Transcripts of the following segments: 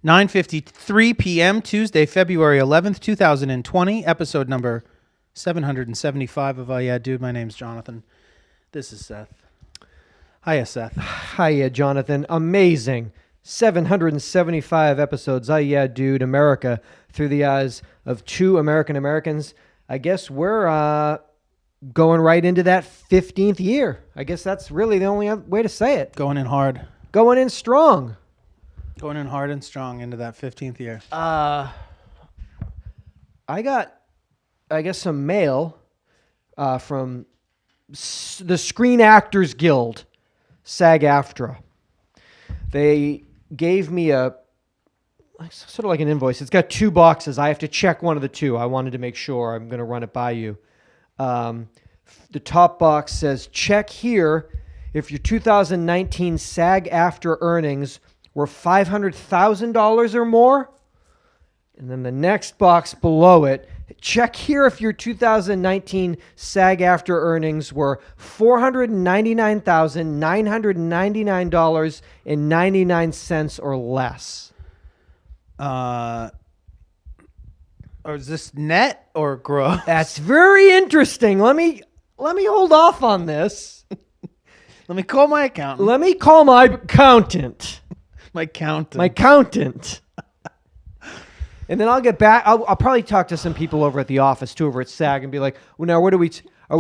9:53 p.m. Tuesday, February 11th, 2020, episode number 775 of Yeah Dude. My name's Jonathan. This is Seth. Hiya, Seth. Hiya, Jonathan. Amazing. 775 episodes. Yeah Dude, America, through the eyes of two Americans. I guess we're going right into that 15th year. I guess that's really the only way to say it. Going in hard. Going in strong. Going in hard and strong into that 15th year. I got, I guess, some mail from the Screen Actors Guild, SAG-AFTRA. They gave me a sort of like an invoice. It's got two boxes. I have to check one of the two. I wanted to make sure. I'm going to run it by you. The top box says, check here if your 2019 SAG-AFTRA earnings were $500,000 or more. And then the next box below it, check here if your 2019 SAG-AFTRA earnings were $499,999.99 or less. Or is this net or gross? That's very interesting. Let me hold off on this. Let me call my accountant. Let me call my accountant. My accountant. My accountant. And then I'll get back. I'll probably talk to some people over at the office too, over at SAG, and be like, well, now what are we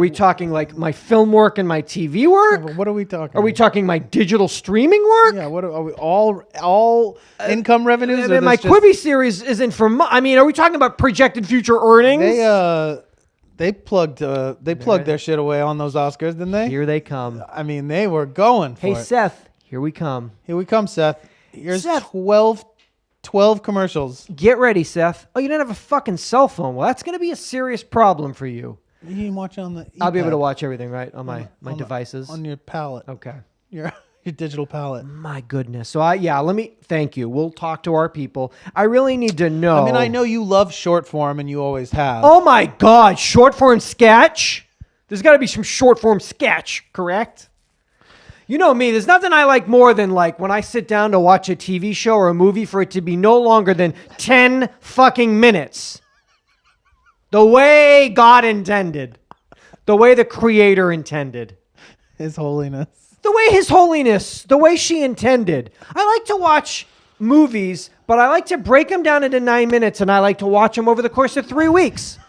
talking like my film work and my TV work? Yeah, what are we talking? Are we talking my digital streaming work? Yeah, what are we all income revenues? And my Quibi series isn't for are we talking about projected future earnings? They plugged their shit away on those Oscars, didn't they? Here they come. I mean, they were going for it. Hey, Seth, here we come. Here we come, Seth. Here's Seth. 12 commercials. Get ready, Seth. Oh, you don't have a fucking cell phone. Well, that's going to be a serious problem for you. You can watch on the I'll be able e-pad. to watch everything, right, on my devices. On your palette. Okay. Your digital palette. My goodness. So, let me thank you. We'll talk to our people. I really need to know. I mean, I know you love short form, and you always have. Oh, my God. Short form sketch? There's got to be some short form sketch, correct? You know me, there's nothing I like more than like when I sit down to watch a TV show or a movie for it to be no longer than 10 fucking minutes. The way God intended. The way the Creator intended. His Holiness. The way His Holiness, the way she intended. I like to watch movies, but I like to break them down into 9 minutes, and I like to watch them over the course of 3 weeks.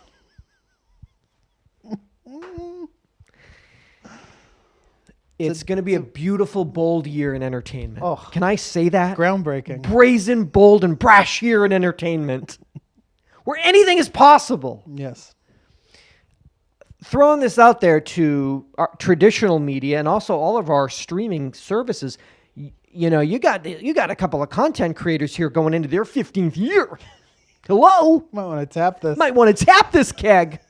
It's going to be a beautiful, bold year in entertainment. Oh, can I say that? Groundbreaking. Brazen, bold, and brash year in entertainment. Where anything is possible. Yes. Throwing this out there to our traditional media and also all of our streaming services, you got a couple of content creators here going into their 15th year. Hello? Might want to tap this. Might want to tap this keg.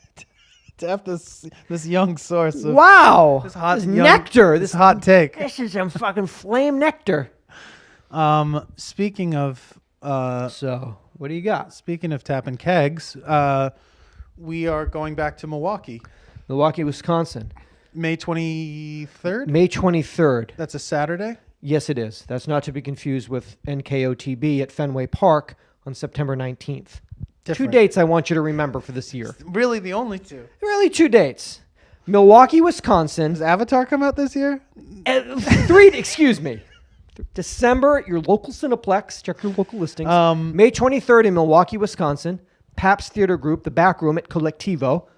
Tap this young source of this nectar. This hot take. This is some fucking flame nectar. Speaking of so what do you got? Speaking of tapping kegs, we are going back to Milwaukee, Wisconsin. May 23rd? May 23rd. That's a Saturday? Yes, it is. That's not to be confused with NKOTB at Fenway Park on September 19th. Different. 2 dates I want you to remember for this year. Really the only two? Really 2 dates. Milwaukee, Wisconsin. Does Avatar come out this year? 3, excuse me. December at your local Cineplex. Check your local listings. May 23rd in Milwaukee, Wisconsin. Pabst Theater Group, the back room at Collectivo.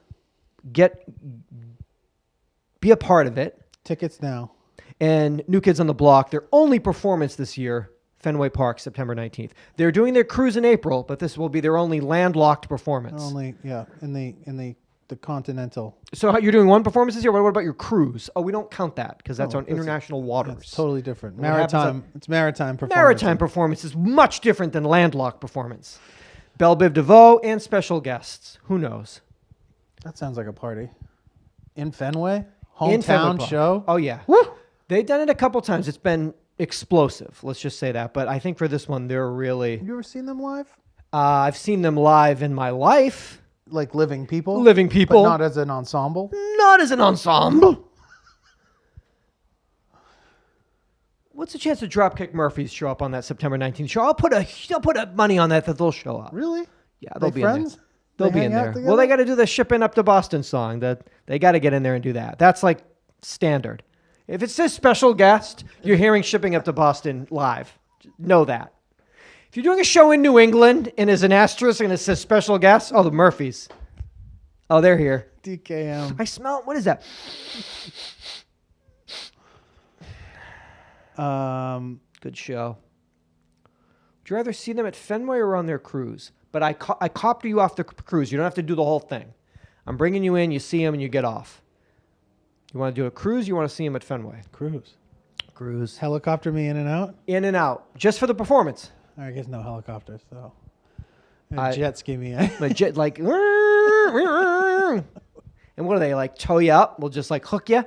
Be a part of it. Tickets now. And New Kids on the Block, their only performance this year, Fenway Park, September 19th. They're doing their cruise in April, but this will be their only landlocked performance. In the continental. So you're doing one performance this year? What about your cruise? Oh, we don't count that because that's on international waters. It's totally different. It's maritime performance. Maritime performance is much different than landlocked performance. Belle Biv DeVoe and special guests. Who knows? That sounds like a party. In Fenway? Hometown show? Oh, yeah. Woo! They've done it a couple times. It's been explosive, let's just say that. But I think for this one, they're really... Have you ever seen them live? I've seen them live in my life. Like living people? Living people. But not as an ensemble? Not as an ensemble. What's the chance that Dropkick Murphys show up on that September 19th show? I'll put a money on that they'll show up. Really? Yeah, they'll They be friends? in there. They'll They be in hang out there. together? Well, they got to do the Shipping Up to Boston song. That they got to get in there and do that. That's like standard. If it says special guest, you're hearing Shipping Up to Boston live. Know that. If you're doing a show in New England and there's an asterisk and it says special guest, oh, the Murphys. Oh, they're here. DKM. I smell, what is that? Good show. Would you rather see them at Fenway or on their cruise? But I copter you off the cruise. You don't have to do the whole thing. I'm bringing you in, you see them, and you get off. You want to do a cruise, you want to see them at Fenway? Cruise. Cruise. Helicopter me in and out? In and out. Just for the performance. I guess no helicopters, so. I- Jet ski me in. Like, and what do they, like, tow you up? We'll just, like, hook you.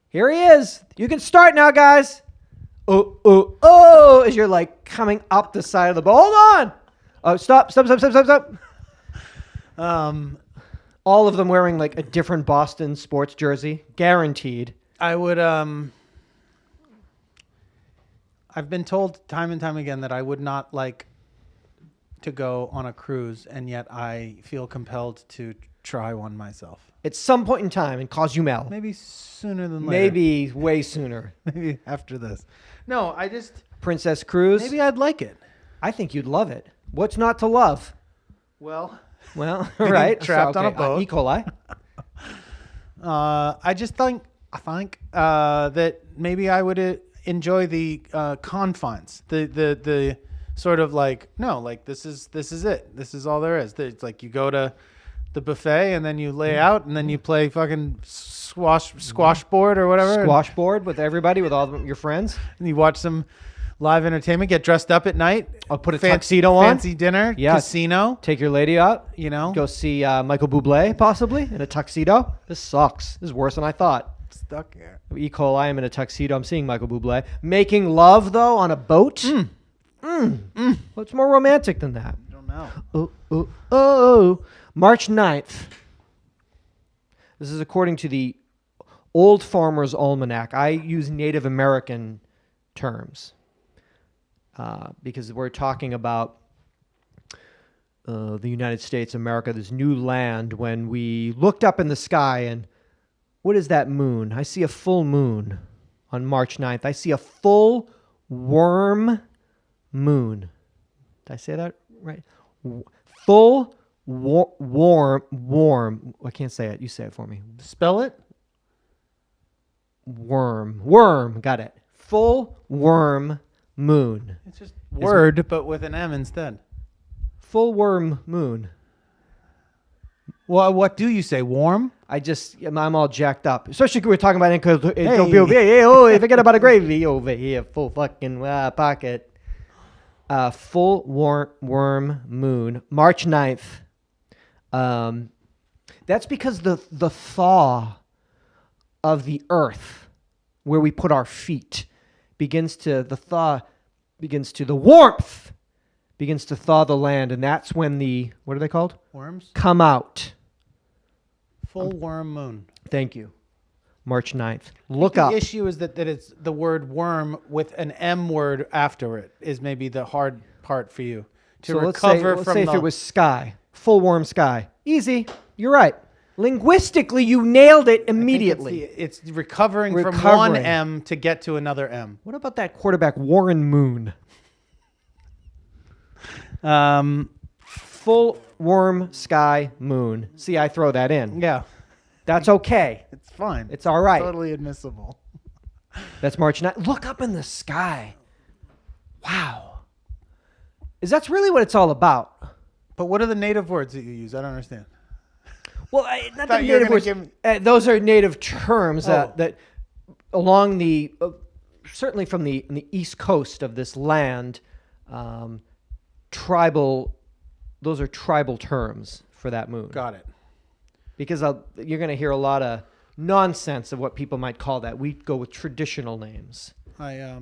Here he is. You can start now, guys. Oh, as you're, like, coming up the side of the boat. Hold on. Oh, stop. All of them wearing, like, a different Boston sports jersey. Guaranteed. I would, I've been told time and time again that I would not like to go on a cruise, and yet I feel compelled to try one myself. At some point in time and Cozumel. Maybe sooner than later. Maybe way sooner. Maybe after this. No, I just... Princess Cruise. Maybe I'd like it. I think you'd love it. What's not to love? Well, right. trapped on a boat. E. coli. I just think that maybe I would enjoy the confines, the sort of like, no, like this is it. This is all there is. It's like you go to the buffet and then you lay out and then you play fucking squash board or whatever. Squash board with everybody, with all your friends. And you watch some live entertainment, get dressed up at night. I'll put a tuxedo on. Fancy dinner, Yeah. casino. Take your lady out. You know. Go see Michael Bublé, possibly, in a tuxedo. This sucks. This is worse than I thought. Stuck here. E. coli, I'm in a tuxedo. I'm seeing Michael Bublé. Making love, though, on a boat? What's more romantic than that? I don't know. Oh. March 9th. This is according to the Old Farmer's Almanac. I use Native American terms because we're talking about the United States, America, this new land. When we looked up in the sky and what is that moon? I see a full moon on March 9th. I see a full worm moon. Did I say that right? Full warm. I can't say it. You say it for me. Spell it. Worm. Got it. Full worm moon. It's just word, but with an M instead. Full worm moon. Well, what do you say? Warm? I'm all jacked up. Especially we're talking about Hey. forget about a gravy over here. Full fucking pocket. Full worm moon. March 9th. That's because the thaw of the earth where we put our feet the warmth begins to thaw the land, and that's when what are they called? Worms? Come out. Full worm moon. Thank you. March 9th. Look The up. issue is that it's the word worm with an M word after it is maybe the hard part for you to So recover let's from say the... if it was sky, full warm sky. Easy. You're right. Linguistically, you nailed it immediately. It's recovering from one Recovering. M to get to another M. What about that quarterback, Warren Moon? Full warm sky moon. See, I throw that in. Yeah, That's okay. it's fine. It's all right. Totally admissible. That's March 9th. Look up in the sky. Wow. That's really what it's all about. But what are the native words that you use? I don't understand. Well, not the Thought you were native gonna words. Those are native terms Oh. that along the certainly from the east coast of this land, tribal. Those are tribal terms for that moon. Got it. Because you're going to hear a lot of nonsense of what people might call that. We go with traditional names. I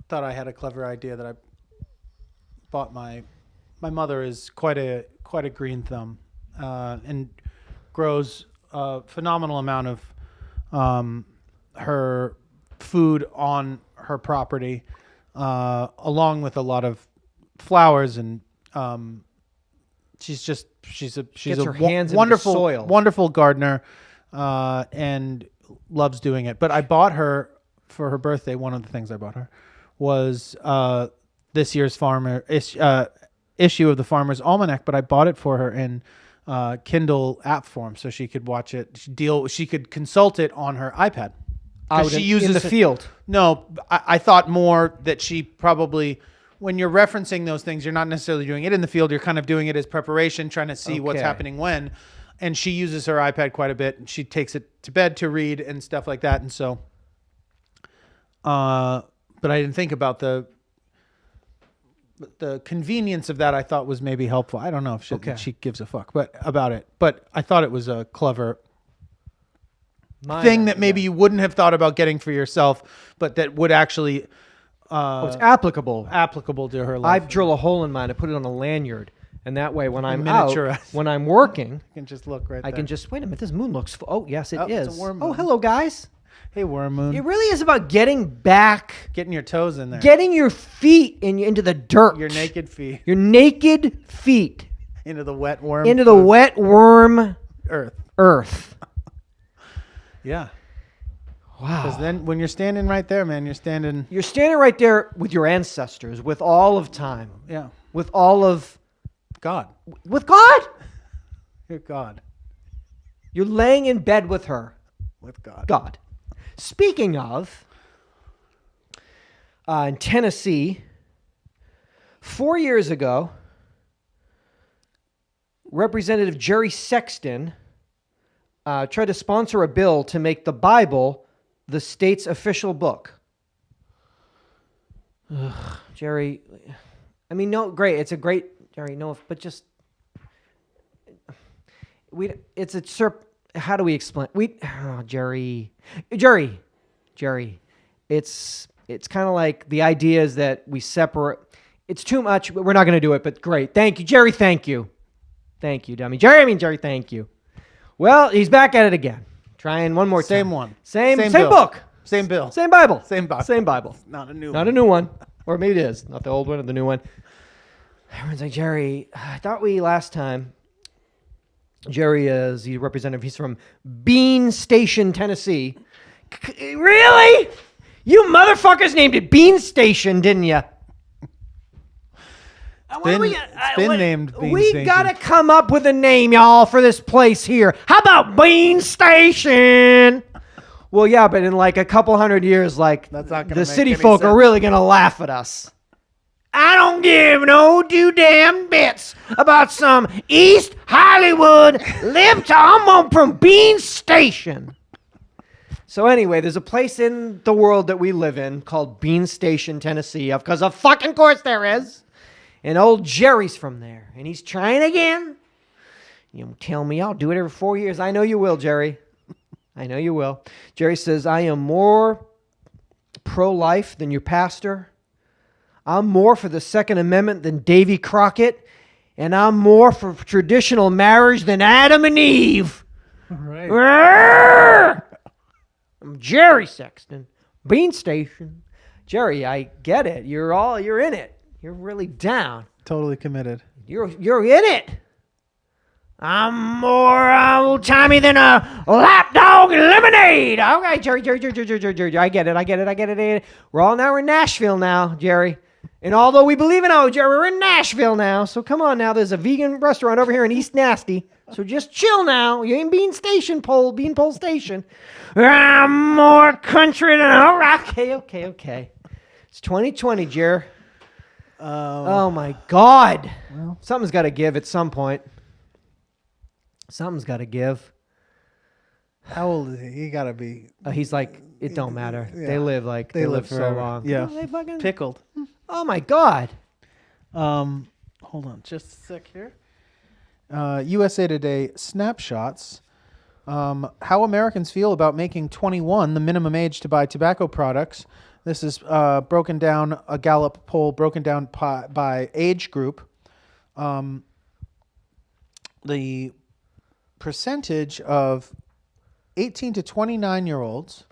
thought I had a clever idea that I bought my mother is quite a green thumb and grows a phenomenal amount of her food on her property, along with a lot of flowers, and she's Gets a her hands into the wonderful soil. wonderful gardener, and loves doing it. But I bought her for her birthday. One of the things I bought her was this year's issue of the Farmer's Almanac. But I bought it for her in Kindle app form, so she could watch it. She could consult it on her iPad. Out She in uses the field. No, I thought more that she probably, when you're referencing those things, you're not necessarily doing it in the field. You're kind of doing it as preparation, trying to see what's Okay. happening when. And she uses her iPad quite a bit. And she takes it to bed to read and stuff like that. And so, but I didn't think about the convenience of that. I thought was maybe helpful. I don't know if she gives a fuck about it. But I thought it was a clever thing that maybe you wouldn't have thought about getting for yourself, but that would actually It's applicable. to her life. I drill a hole in mine. I put it on a lanyard, and that way, when I'm miniature. out, when I'm working, You can just look right I there. can just wait a minute. This moon looks. Oh, yes, it is. it's a worm Oh, moon. hello, guys. Hey, Worm Moon. It really is about getting back, Getting your toes in there. getting your feet into the dirt. Your naked feet Your naked feet into the wet worm. into the food. wet worm earth. earth. Yeah. Because Wow. then when you're standing right there, man, you're standing. You're standing right there with your ancestors, with all of time, Yeah. with all of, God. with God. You're God. You're laying in bed with her. With God. God. Speaking of, in Tennessee, 4 years ago, Representative Jerry Sexton tried to sponsor a bill to make the Bible the state's official book. Ugh, Jerry, I mean, no, great. It's a great, Jerry, no, but just, it's a how do we explain? Jerry, it's kind of like the idea is that we separate. It's too much. We're not going to do it, but great. Thank you, Jerry. Thank you, dummy. Jerry. Thank you. Well, he's back at it again. Trying one more time. Same one. Same bill. book. Same bill. Same Bible. Same Bible. Same Bible. Not a new Not one. a new one. Or maybe it is. Not the old one or the new one. Everyone's like, Jerry, I thought last time. Jerry is the representative. He's from Bean Station, Tennessee. Really? You motherfuckers named it Bean Station, didn't you? It's been named Bean We Station. gotta come up with a name, y'all, for this place here. How about Bean Station? Well, yeah, but in like a couple hundred years, like That's not gonna the make city any folk are sense. really gonna laugh at us. I don't give no damn bits about some East Hollywood I'm from Bean Station. So anyway, there's a place in the world that we live in called Bean Station, Tennessee, because of fucking course there is. And old Jerry's from there, and he's trying again. You tell me I'll do it every 4 years. I know you will, Jerry. I know you will. Jerry says, I am more pro-life than your pastor. I'm more for the Second Amendment than Davy Crockett. And I'm more for traditional marriage than Adam and Eve. Right. Arrgh! I'm Jerry Sexton, Bean Station. Jerry, I get it. You're in it. You're really down. Totally committed. You're in it. I'm more old-timey than a lapdog lemonade. Okay, Jerry. I get it. We're in Nashville now, Jerry. And although we believe in Jerry, we're in Nashville now. So come on now. There's a vegan restaurant over here in East Nasty. So just chill now. You ain't Beanpole Station. I'm more country than okay. It's 2020, Jerry. Oh my God. Well. Something's got to give at some point. Something's got to give. How old is he? He gotta be He's like, it don't matter. Yeah. They live they live so forever. long. Yeah. They fucking, pickled. oh my God. Hold on, just a sec here. USA Today snapshots. How Americans feel about making 21 the minimum age to buy tobacco products. This is broken down, a Gallup poll broken down by age group. The percentage of 18 to 29-year-olds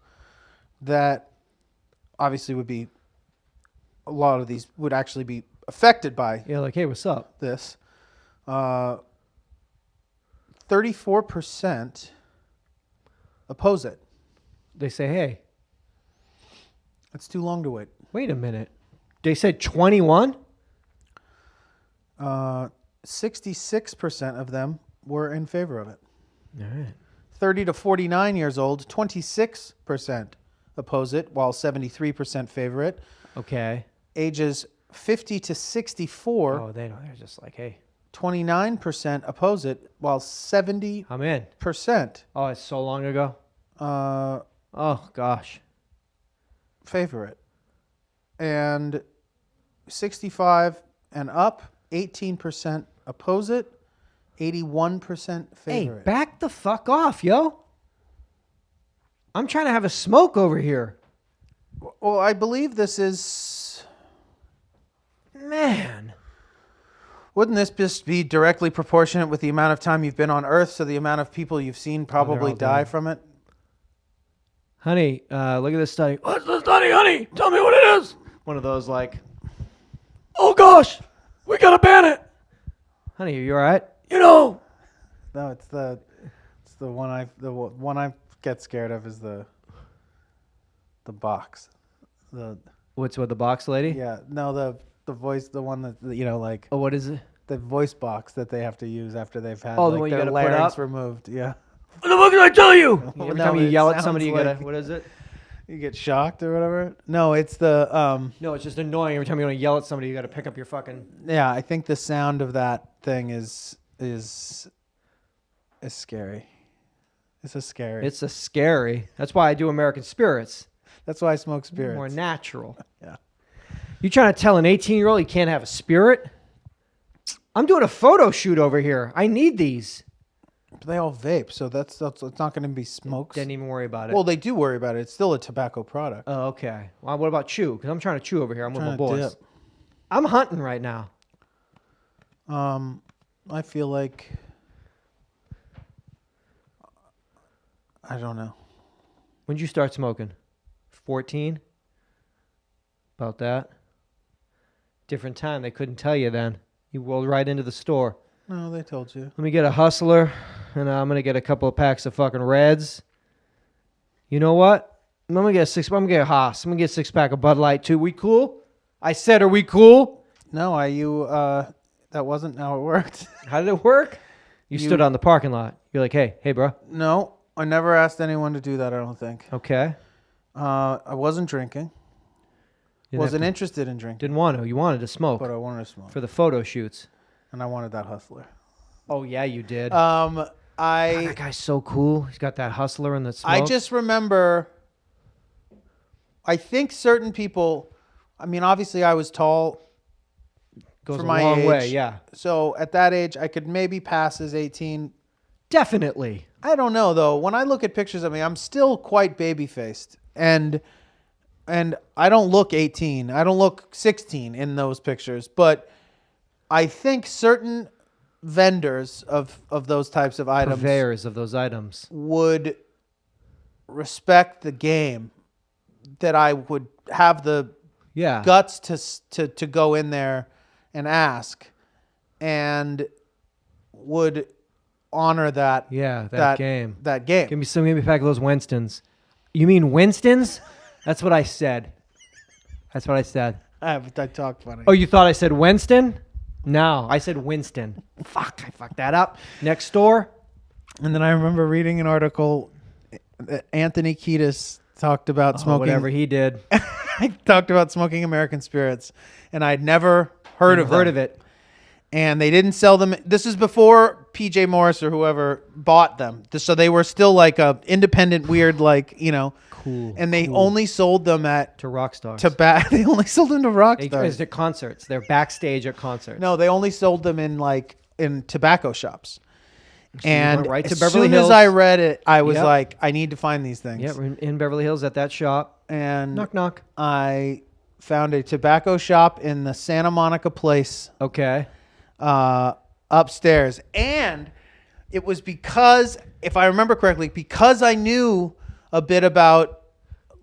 that obviously would be a lot of these would actually be affected by Yeah, like, hey, what's up? this. 34% oppose it. They say, hey, It's too long to wait. wait a minute. They said 21? 66% of them were in favor of it. All right. 30 to 49 years old, 26% oppose it, while 73% favor it. Okay. Ages 50 to 64, Oh, they don't. They're just like, hey, 29% oppose it, while 70% I'm in. Oh, it's so long ago. Oh, gosh. favor it. And 65 and up, 18% oppose it, 81% Hey, favor it. back the fuck off, yo. I'm trying to have a smoke over here. Well, I believe this is... Man. Wouldn't this just be directly proportionate with the amount of time you've been on Earth, so the amount of people you've seen probably all die dead. from it? Honey, look at this study. What's the study, honey? Tell me what it is. One of those like, oh gosh, we gotta ban it. Honey, are you all right? You know. No, it's the one I get scared of is the box. What's with the box lady? Yeah, no, the voice, the one that like Oh, what is it? the voice box that they have to use after they've had Oh, the one you their gotta put larynx up? removed. Yeah, What the fuck did I tell you? Well, Every no, time you it yell at sounds somebody, you like- gotta. What is it? you get shocked or whatever. No, it's the No, it's just annoying. Every time you want to yell at somebody, you gotta pick up your fucking. yeah. I think the sound of that thing is scary. It's a scary. It's a scary. That's why I do American Spirits. That's why I smoke spirits. More natural. Yeah. You trying to tell an 18-year-old he can't have a spirit? I'm doing a photo shoot over here. I need these. But they all vape, so that's it's not going to be smokes. Didn't even worry about it. Well, they do worry about it. It's still a tobacco product. Oh, okay. Well, what about chew? Because I'm trying to chew over here. I'm with my Trying to boys. dip. I'm hunting right now. I feel like I don't know. When'd you start smoking? 14? About that? Different time. They couldn't tell you then. You rolled right into the store. No, they told you. Let me get a Hustler, and I'm going to get a couple of packs of fucking Reds. You know what? I'm going to get I'm going to get a Haas. I'm going to get a 6-pack of Bud Light, too. We cool? I said, are we cool? No, that wasn't how it worked. How did it work? You stood on the parking lot. You're like, hey, bro. No, I never asked anyone to do that, I don't think. Okay. I wasn't drinking. You Wasn't interested in drinking, Didn't want to. You wanted to smoke but I wanted to smoke. for the photo shoots. And I wanted that Hustler. Oh, yeah, you did. I that guy's so cool. He's got that Hustler and the smoke. I just remember, I think certain people, I mean, obviously I was tall Goes for a my long age. way, yeah. So at that age, I could maybe pass as 18. Definitely. I don't know, though. When I look at pictures of me, I'm still quite baby-faced. And I don't look 18. I don't look 16 in those pictures. But I think certain vendors of those types of items Purveyors of those items. would respect the game, that I would have the Yeah. guts to go in there and ask, and would honor that Yeah, that game. that game. Give me a pack of those Winstons. You mean Winstons? That's what I said. That's what I said. I talk funny. Oh, you thought I said Winston? No, I said Winston. Fuck, I fucked that up. Next door? And then I remember reading an article that Anthony Kiedis talked about smoking. Whatever he did. I talked about smoking American spirits, and I'd never heard of it. And they didn't sell them. This is before PJ Morris or whoever bought them. So they were still like a independent, weird, Cool. And they only sold them To rock stars. They only sold them to rock stars. It's at concerts. They're backstage at concerts. No, they only sold them in tobacco shops. And went right to as Beverly soon Hills. as I read it, I was Yep. like, I need to find these things. Yeah, we're in Beverly Hills at that shop. And Knock, knock. I found a tobacco shop in the Santa Monica Place Okay. upstairs. And it was because, if I remember correctly, because I knew a bit about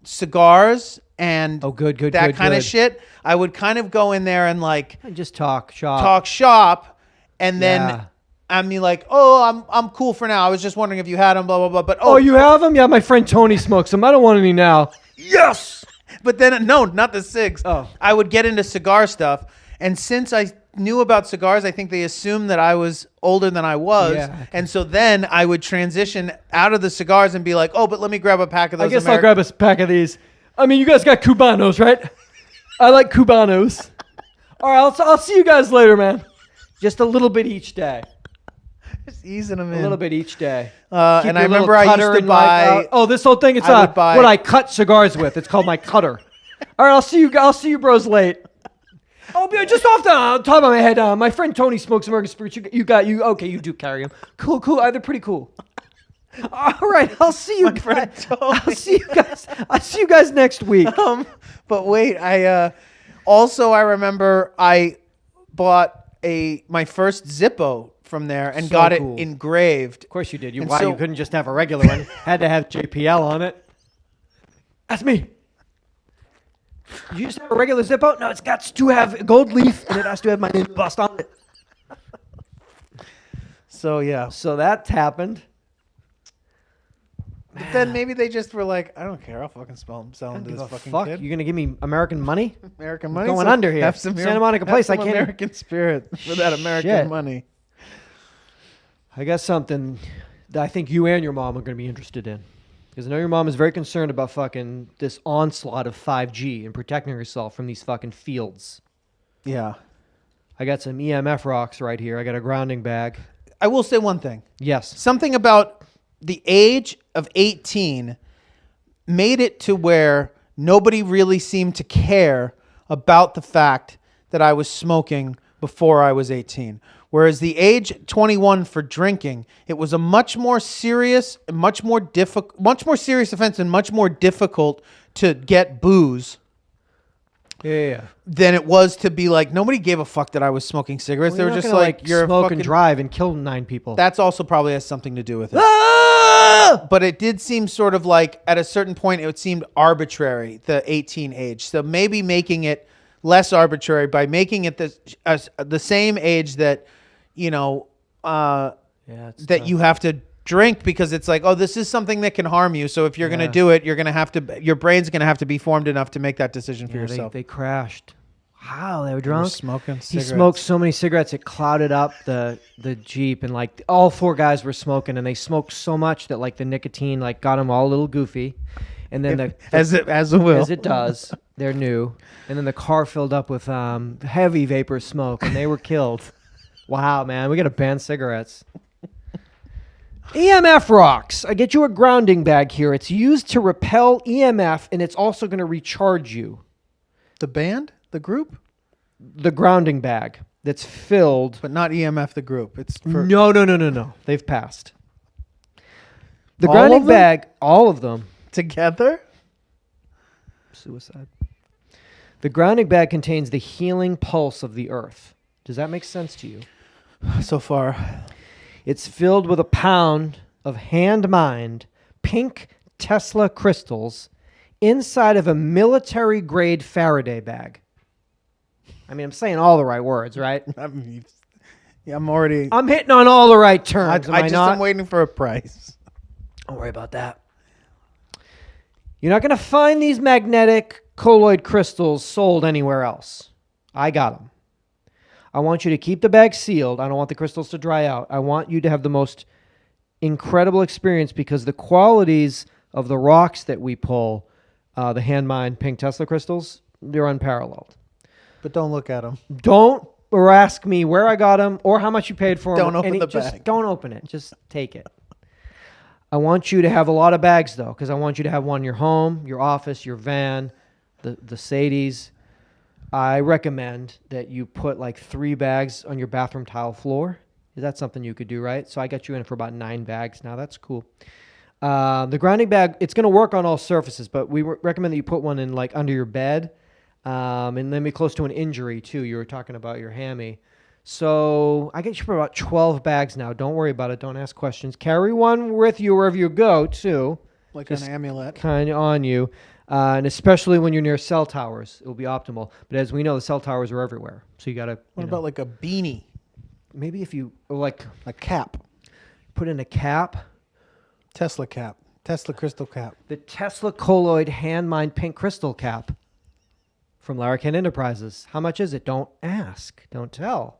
cigars and good, that kind of good. shit, I would kind of go in there and like Just talk shop. talk shop, and then Yeah. I mean like, oh, I'm cool for now. I was just wondering if you had them, blah blah blah. But Oh, you have them? Yeah, my friend Tony smokes them. I don't want any now. Yes. But then no, not the cigs. Oh. I would get into cigar stuff, and since I knew about cigars, I think they assumed that I was older than I was, Yeah. and so then I would transition out of the cigars and be like, oh, but let me grab a pack of those. I guess I'll grab a pack of these. I mean, you guys got Cubanos, right? I like Cubanos. All right, I'll see you guys later, man. Just a little bit each day. Just easing them A in. little bit each day. And I your little remember I used cutter to and buy. oh, this whole thing. It's I would buy- what I cut cigars with. It's called my cutter. All right, I'll see you bros late. Oh, just off the top of my head, my friend Tony smokes American Spirits. Okay, you do carry them. Cool. They're pretty cool. All right, I'll see you guys. I'll see you guys next week. But wait, I remember I bought my first Zippo from there and So got cool. it engraved. Of course you did. You And so- couldn't just have a regular one. Had to have JPL on it. That's me. You just have a regular Zippo? No, it's got to have a gold leaf and it has to have my name embossed on it. So yeah. So that happened. But then maybe they just were like, I don't care. I'll fucking sell them to this fucking Fuck, kid. you're gonna give me American money? American money. Going so under here. Have some Santa Monica have place, some I can't- American spirit for that American Shit. money. I got something that I think you and your mom are gonna be interested in. Because I know your mom is very concerned about fucking this onslaught of 5G and protecting herself from these fucking fields. Yeah. I got some EMF rocks right here. I got a grounding bag. I will say one thing. Yes. Something about the age of 18 made it to where nobody really seemed to care about the fact that I was smoking before I was 18. Whereas the age 21 for drinking, it was a much more serious, much more serious offense and much more difficult to get booze Yeah. than it was to be like, nobody gave a fuck that I was smoking cigarettes. They were just like, you're smoke fucking and drive and kill 9 people. That's also probably has something to do with it. Ah! But it did seem sort of like at a certain point it seemed arbitrary, the 18 age. So maybe making it less arbitrary by making it the same age that, you know, It's that tough. you have to drink, because it's like, oh, this is something that can harm you. So if you're going to Yeah. do it, you're going to have to, your brain's going to have to be formed enough to make that decision for Yeah, yourself. They crashed. Wow, they were They were drunk. smoking He cigarettes. smoked so many cigarettes it clouded up the Jeep, and like all 4 guys were smoking, and they smoked so much that like the nicotine like got them all a little goofy, and then as it will. as it does, they're new, and then the car filled up with heavy vapor smoke, and they were killed. Wow, man, we got to ban cigarettes. EMF rocks. I get you a grounding bag here. It's used to repel EMF, and it's also going to recharge you. The band, the group, The grounding bag that's filled. but not EMF, the group. It's for No. They've passed. The All grounding of them? bag, all of them. together. Suicide. The grounding bag contains the healing pulse of the earth. Does that make sense to you? So far, It's filled with a pound of hand-mined pink Tesla crystals inside of a military-grade Faraday bag. I mean, I'm saying all the right words, right? I'm already. I'm hitting on all the right terms, am I not? I'm waiting for a price. Don't worry about that. You're not going to find these magnetic colloid crystals sold anywhere else. I got them. I want you to keep the bag sealed. I don't want the crystals to dry out. I want you to have the most incredible experience, because the qualities of the rocks that we pull, the hand-mined pink Tesla crystals, they're unparalleled. But don't look at them. Don't or ask me where I got them or how much you paid for them. Don't open the just bag. Don't open it. Just take it. I want you to have a lot of bags, though, because I want you to have one in your home, your office, your van, the Sadies. I recommend that you put like 3 bags on your bathroom tile floor. That's something you could do, right? So I got you in for about 9 bags now. That's cool. The grounding bag, it's going to work on all surfaces, but we recommend that you put one in like under your bed, and then be close to an injury too. You were talking about your hammy. So I get you for about 12 bags now. Don't worry about it. Don't ask questions. Carry one with you wherever you go too. Like Just an amulet. Kind of on you. And especially when you're near cell towers, it will be optimal. But as we know, the cell towers are everywhere. So you got to... What about like a beanie? Maybe if you... Like A cap. put in a cap. Tesla cap. Tesla crystal cap. The Tesla colloid hand mine pink crystal cap from Larrikin Enterprises. How much is it? Don't ask. Don't tell.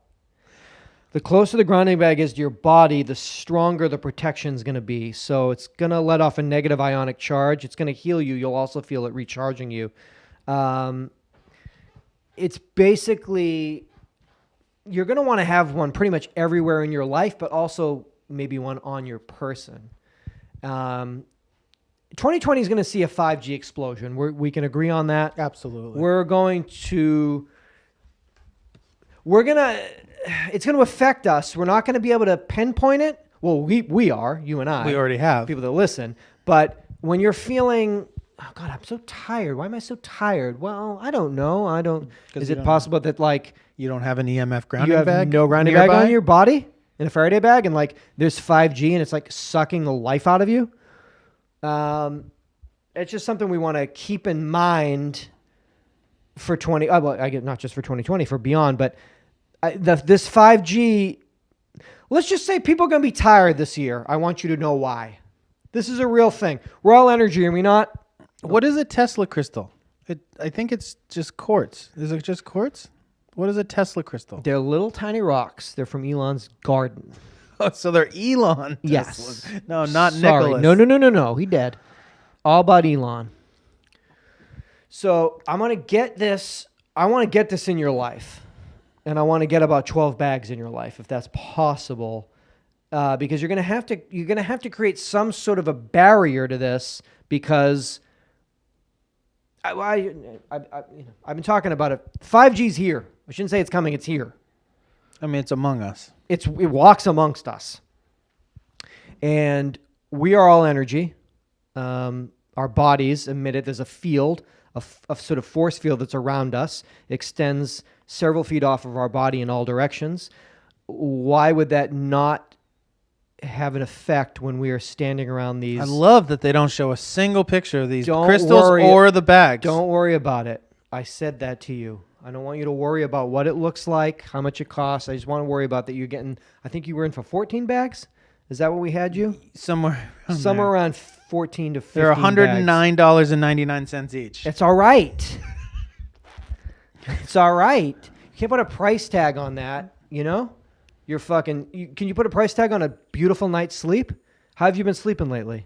The closer the grounding bag is to your body, the stronger the protection is going to be. So it's going to let off a negative ionic charge. It's going to heal you. You'll also feel it recharging you. It's basically, you're going to want to have one pretty much everywhere in your life, but also maybe one on your person. 2020 is going to see a 5G explosion. We can agree on that. Absolutely. It's going to affect us. We're not going to be able to pinpoint it. Well, we are, you and I. We already have. People that listen. But when you're feeling, oh God, I'm so tired. Why am I so tired? Well, I don't know. Is it possible that like you don't have an EMF grounding you have bag? no grounding nearby? bag on your body in a Faraday bag, and like there's 5G and it's like sucking the life out of you? It's just something we want to keep in mind for not just for 2020, for beyond, but this 5G, let's just say people are going to be tired this year. I want you to know why. This is a real thing. We're all energy, are we not? What is a Tesla crystal? I think it's just quartz. Is it just quartz? What is a Tesla crystal? They're little tiny rocks. They're from Elon's garden. Oh, so they're Elon Teslas. Yes. No, not Sorry. Nicholas. No. He dead. All about Elon. So I'm going to get this. I want to get this in your life. And I want to get about 12 bags in your life, if that's possible, because you're going to have to create some sort of a barrier to this, because I've been talking about it. 5G's here. I shouldn't say it's coming. It's here. I mean, it's among us. It walks amongst us, and we are all energy. Our bodies emit it. There's a field, a sort of force field that's around us, extends several feet off of our body in all directions. Why would that not have an effect when we are standing around these? I love that they don't show a single picture of these Don't crystals worry. or the bags. Don't worry about it. I said that to you. I don't want you to worry about what it looks like, how much it costs. I just want to worry about that you're getting, I think you were in for 14 bags? Is that what we had you? Somewhere Around 14 to 15 They're bags. $109.99 each. It's all right. It's all right. You can't put a price tag on that, you know? Can you put a price tag on a beautiful night's sleep? How have you been sleeping lately?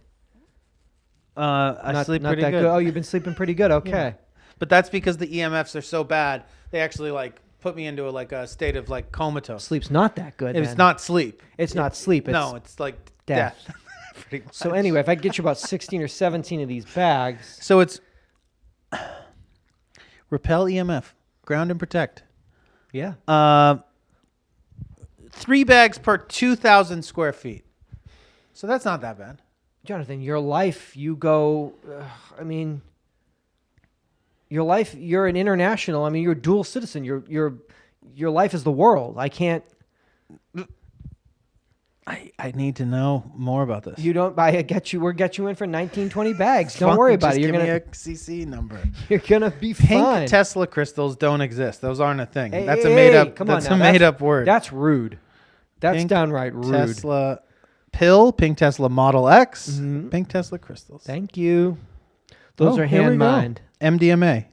I sleep not pretty that good. Oh, you've been sleeping pretty good. Okay. Yeah. But that's because the EMFs are so bad. They actually like put me into a state of like comatose. Sleep's not that good. It's then. not sleep. It's not sleep. It's like death. Pretty much. So anyway, if I get you about 16 or 17 of these bags. So it's repel EMF, ground and protect. Yeah. 3 bags per 2,000 square feet. So that's not that bad. Jonathan, your life, you go, your life, you're an international, you're a dual citizen. Your life is the world. I can't. I need to know more about this. You don't. We'll get you in for 19, 20 bags. Don't worry about it. You're gonna give me a CC number. You're gonna be Pink fine. Tesla crystals don't exist. Those aren't a thing. Hey, That's hey, a made up. come That's on a now. made up word. That's rude. That's Pink downright rude. Tesla pill, pink Tesla Model X, pink Tesla crystals. Thank you. Those are here we hand go. mined. MDMA.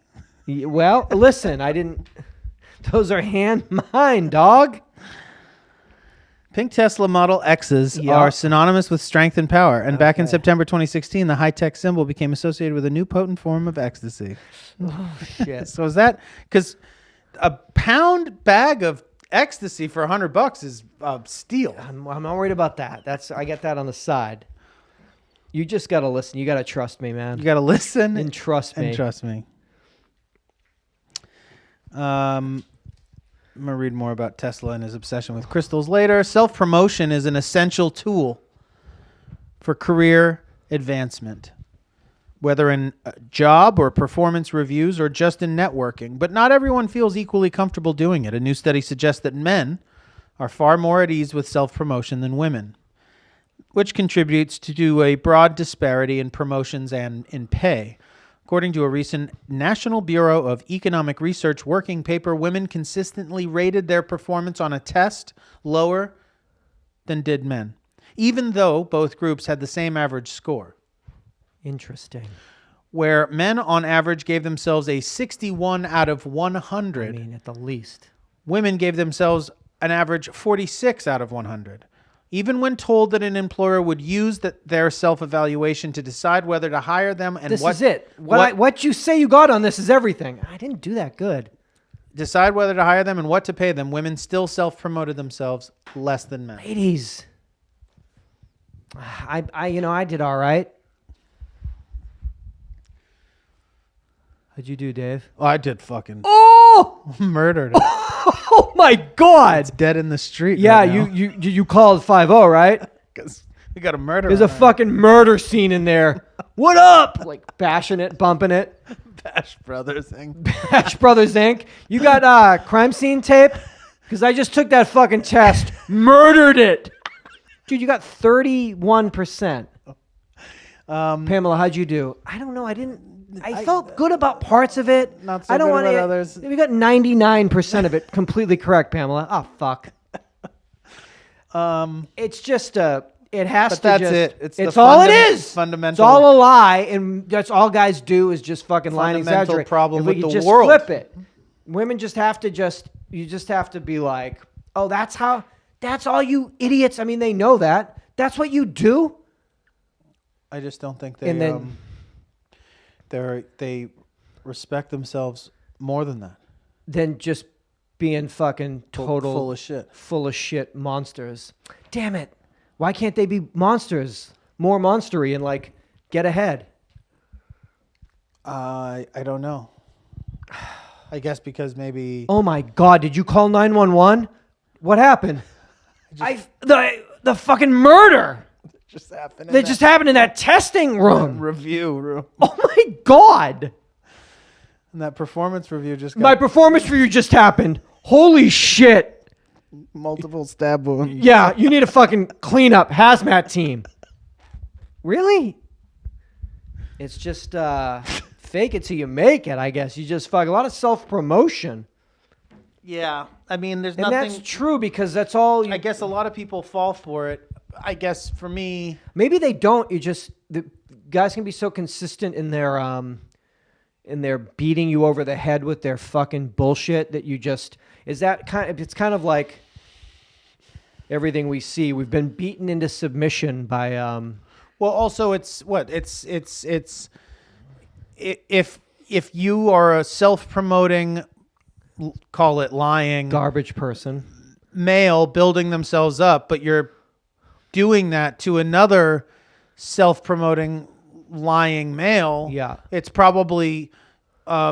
Well, listen, I didn't. Those are hand mined, dog. Pink Tesla Model X's are synonymous with strength and power. And back in September 2016, the high-tech symbol became associated with a new potent form of ecstasy. Oh, shit. So is that... Because a pound bag of ecstasy for $100 is steal. I'm not worried about that. I get that on the side. You just got to listen. You got to trust me, man. You got to listen. And trust me. And trust me. I'm going to read more about Tesla and his obsession with crystals later. Self-promotion is an essential tool for career advancement, whether in a job or performance reviews or just in networking. But not everyone feels equally comfortable doing it. A new study suggests that men are far more at ease with self-promotion than women, which contributes to a broad disparity in promotions and in pay. According to a recent National Bureau of Economic Research working paper, women consistently rated their performance on a test lower than did men, even though both groups had the same average score. Interesting. Where men on average gave themselves a 61 out of 100. I mean, at the least. Women gave themselves an average 46 out of 100. Even when told that an employer would use their self-evaluation to decide whether to hire them and this is it. What you say you got on this is everything. I didn't do that good. Decide whether to hire them and what to pay them, women still self-promoted themselves less than men. Ladies. I did all right. How'd you do, Dave? Oh, I did fucking murdered it. Oh my God! It's dead in the street. Yeah, right now. you called 5-0, right? Because we got a murder. There's a fucking murder scene in there. What up? Like bashing it, bumping it. Bash Brothers thing. Bash Brothers Inc. You got crime scene tape? Because I just took that fucking test, murdered it, dude. You got 31%. Pamela, how'd you do? I don't know. I felt good about parts of it. Not so I don't good want about others. We got 99% of it completely correct, Pamela. Oh fuck. It's just it has But to that's just. it. It's all it is. Fundamental. It's all a lie, and that's all guys do is just fucking lie and Fundamental exaggerate. problem If we with could the just world. flip it. Women just have to you just have to be like, oh, that's all you idiots. I mean, they know that. That's what you do. I just don't think And then- they respect themselves more than that. Than just being fucking total Full of shit. monsters. Damn it. Why can't they be monsters? More monstery and like get ahead. I don't know. I guess because maybe Oh my God, did you call 911? What happened? The fucking murder. just happened. That just happened in that testing room. Review room. Oh my God. And that performance review just got My performance review just happened. Holy shit. multiple stab wounds. Yeah, you need a fucking cleanup hazmat team. Really? It's just fake it till you make it, I guess. You just fuck a lot of self-promotion. Yeah. I mean, there's And nothing. that's true because that's all you, I guess a lot of people fall for it. I guess for me, maybe they don't. The guys can be so consistent in their beating you over the head with their fucking bullshit that you just it's kind of like everything we see. We've been beaten into submission by well, also it's if you are a self-promoting, call it lying garbage person. male building themselves up, but you're doing that to another self-promoting lying male, Yeah. it's probably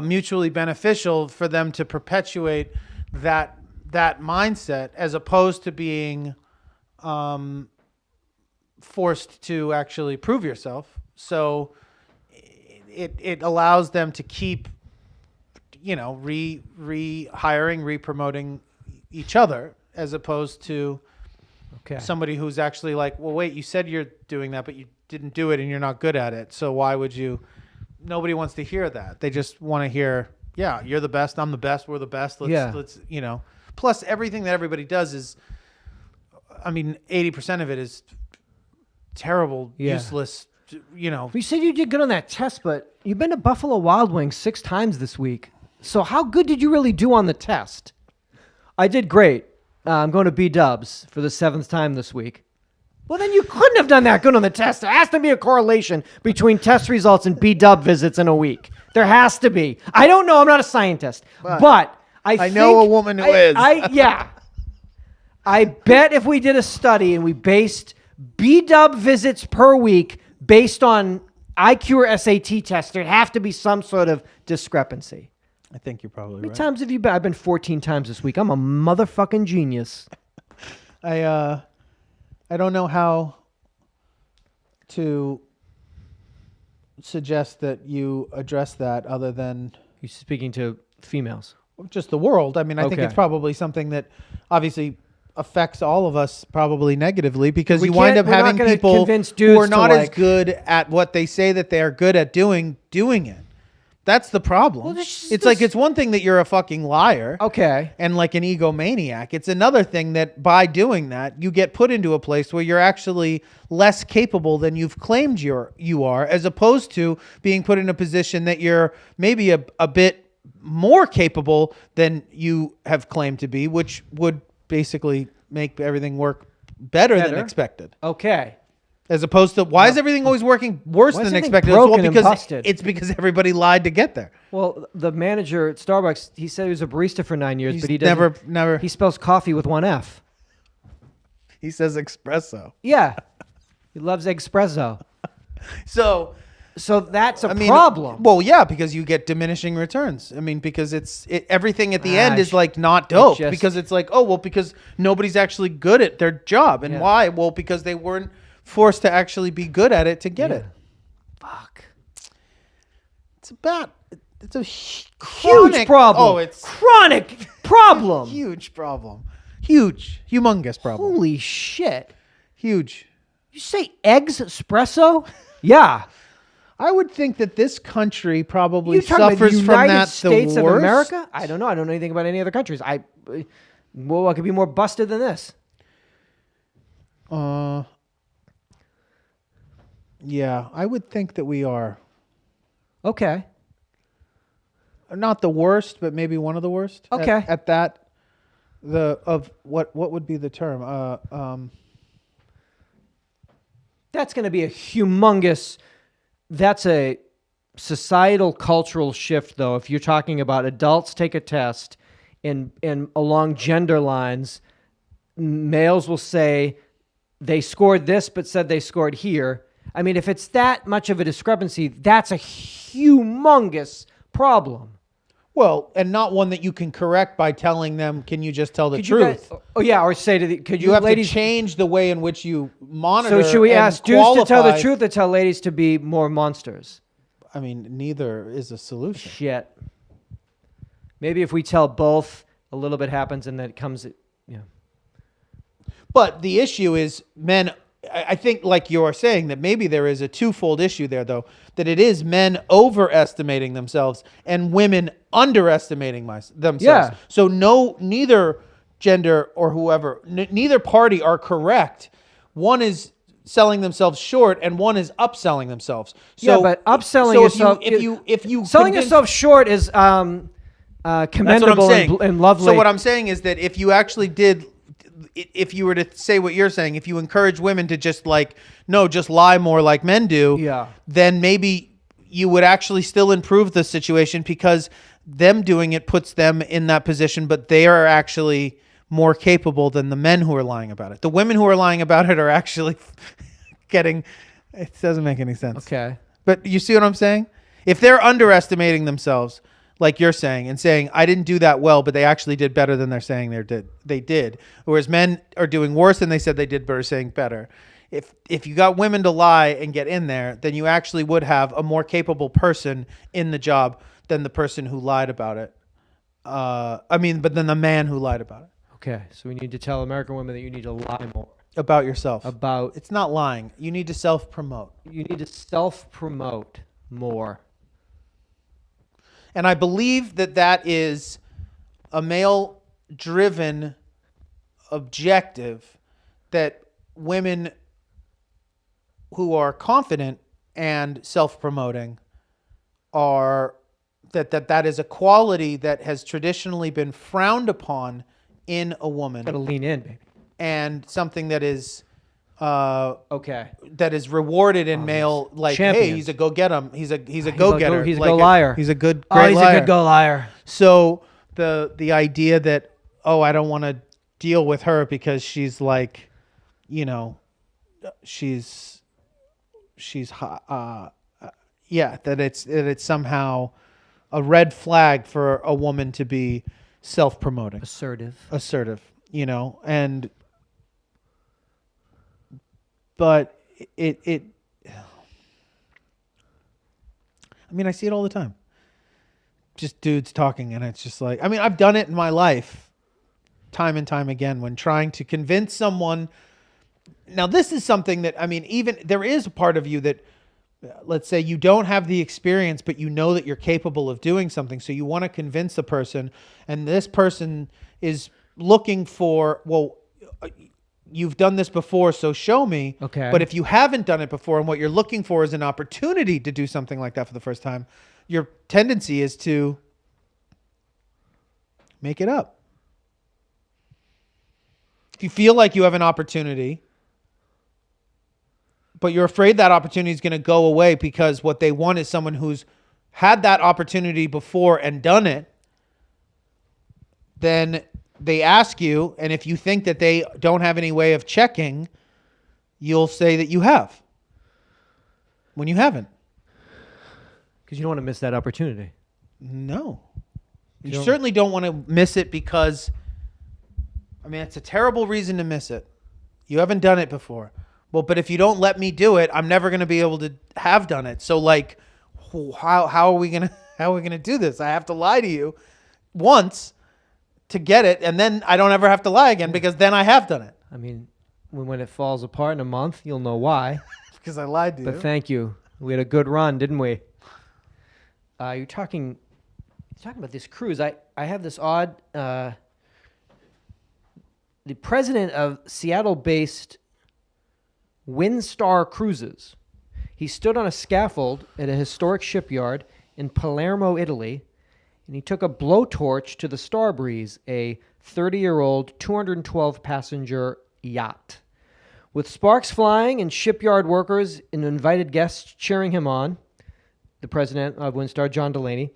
mutually beneficial for them to perpetuate that mindset as opposed to being forced to actually prove yourself. So it allows them to keep, re-hiring, re-promoting each other as opposed to somebody who's actually like, well, wait, you said you're doing that, but you didn't do it and you're not good at it. So why would you? Nobody wants to hear that. They just want to hear, yeah, you're the best. I'm the best. We're the best. Let's. Plus everything that everybody does is, 80% of it is terrible, useless, You said you did good on that test, but you've been to Buffalo Wild Wings 6 times this week. So how good did you really do on the test? I did great. I'm going to B-dubs for the 7th time this week. Well, then you couldn't have done that good on the test. There has to be a correlation between test results and B-dub visits in a week. There has to be. I don't know. I'm not a scientist. But I know a woman who is. Yeah. I bet if we did a study and we based B-dub visits per week based on IQ or SAT tests, there'd have to be some sort of discrepancy. I think you're probably How many right. times have you been? I've been 14 times this week. I'm a motherfucking genius. I don't know how to suggest that you address that other than You're speaking to females. just the world. I think Okay. it's probably something that obviously affects all of us probably negatively because We you wind can't- up we're not having gonna people convince who dudes are to, not as like- good at what they say that they are good at doing it. That's the problem. Well, it's like it's one thing that you're a fucking liar. Okay. And like an egomaniac. It's another thing that by doing that, you get put into a place where you're actually less capable than you've claimed you are, as opposed to being put in a position that you're maybe a bit more capable than you have claimed to be, which would basically make everything work better than expected. Okay. As opposed to, why is everything always working worse than expected? Broken and busted? It's because everybody lied to get there. Well, the manager at Starbucks, he said he was a barista for 9 years, He's but he doesn't. never. He spells coffee with one F. He says espresso. Yeah. He loves espresso. So that's a problem. Well, yeah, because you get diminishing returns. I mean, because everything at the end is like not dope. Because it's like, oh, well, because nobody's actually good at their job. And why? Well, because they weren't forced to actually be good at it to get it. Fuck. It's a huge problem. Oh, it's chronic problem. Huge problem. Humongous problem. Holy shit. Huge. You say eggs espresso? Yeah. I would think that this country probably suffers from that United States the of worst. America? I don't know. I don't know anything about any other countries. What could be more busted than this? Yeah, I would think that we are. Okay. Not the worst, but maybe one of the worst. Okay. At that, what would be the term? That's going to be a humongous. That's a societal cultural shift, though. If you're talking about adults take a test, and along gender lines, males will say they scored this, but said they scored here. I mean, if it's that much of a discrepancy, that's a humongous problem. Well, and not one that you can correct by telling them, can you just tell the truth? Or say to the, could you have ladies to change the way in which you monitor. So should we ask dudes qualify. to tell the truth or tell ladies to be more monsters? I mean, neither is a solution. Shit. Maybe if we tell both, a little bit happens and then it comes, yeah. But the issue is men, I think like you're saying that maybe there is a twofold issue there though, that it is men overestimating themselves and women underestimating themselves. Yeah. So neither gender or whoever, neither party are correct. One is selling themselves short and one is upselling themselves. So, yeah, but upselling yourself, if you selling yourself short is commendable and lovely. So what I'm saying is that if you actually did, if you were to say what you're saying, if you encourage women to just just lie more like men do, then maybe you would actually still improve the situation because them doing it puts them in that position, but they are actually more capable than the men who are lying about it. The women who are lying about it are actually it doesn't make any sense. Okay. But you see what I'm saying? If they're underestimating themselves, like you're saying, and saying, I didn't do that well, but they actually did better than they're saying they did. Whereas men are doing worse than they said they did, but are saying better. If you got women to lie and get in there, then you actually would have a more capable person in the job than the person who lied about it. But then the man who lied about it. Okay, so we need to tell American women that you need to lie more. About yourself. It's not lying. You need to self-promote. You need to self-promote more. And I believe that is a male-driven objective that women who are confident and self-promoting are that is a quality that has traditionally been frowned upon in a woman. Gotta lean in, baby. And something that is okay. That is rewarded in male, like, champion. Hey, he's a go-getter. He's a go-getter. He's a go-liar. He's a great liar. He's a good go-liar. So the idea that, I don't want to deal with her because she's like, she's that it's somehow a red flag for a woman to be self-promoting, assertive, but it I see it all the time. Just dudes talking, and it's just like, I've done it in my life time and time again when trying to convince someone. Now, this is something that, even there is a part of you that let's say you don't have the experience, but you know that you're capable of doing something. So you want to convince the person, and this person is looking for, well, you've done this before, so show me. Okay. But if you haven't done it before and what you're looking for is an opportunity to do something like that for the first time, your tendency is to make it up. If you feel like you have an opportunity, but you're afraid that opportunity is going to go away because what they want is someone who's had that opportunity before and done it, then they ask you, and if you think that they don't have any way of checking, you'll say that you have when you haven't. Because you don't want to miss that opportunity. No. You certainly don't want to miss it because, I mean, it's a terrible reason to miss it. You haven't done it before. Well, but if you don't let me do it, I'm never going to be able to have done it. So, like, how are we gonna do this? I have to lie to you once to get it, and then I don't ever have to lie again because then I have done it. I mean, when it falls apart in a month, you'll know why. Because I lied to you. But thank you. We had a good run, didn't we? You're talking about this cruise. I have this odd. The president of Seattle-based Windstar Cruises. He stood on a scaffold at a historic shipyard in Palermo, Italy, and he took a blowtorch to the Starbreeze, a 30-year-old 212-passenger yacht. With sparks flying and shipyard workers and invited guests cheering him on, the president of Windstar, John Delaney,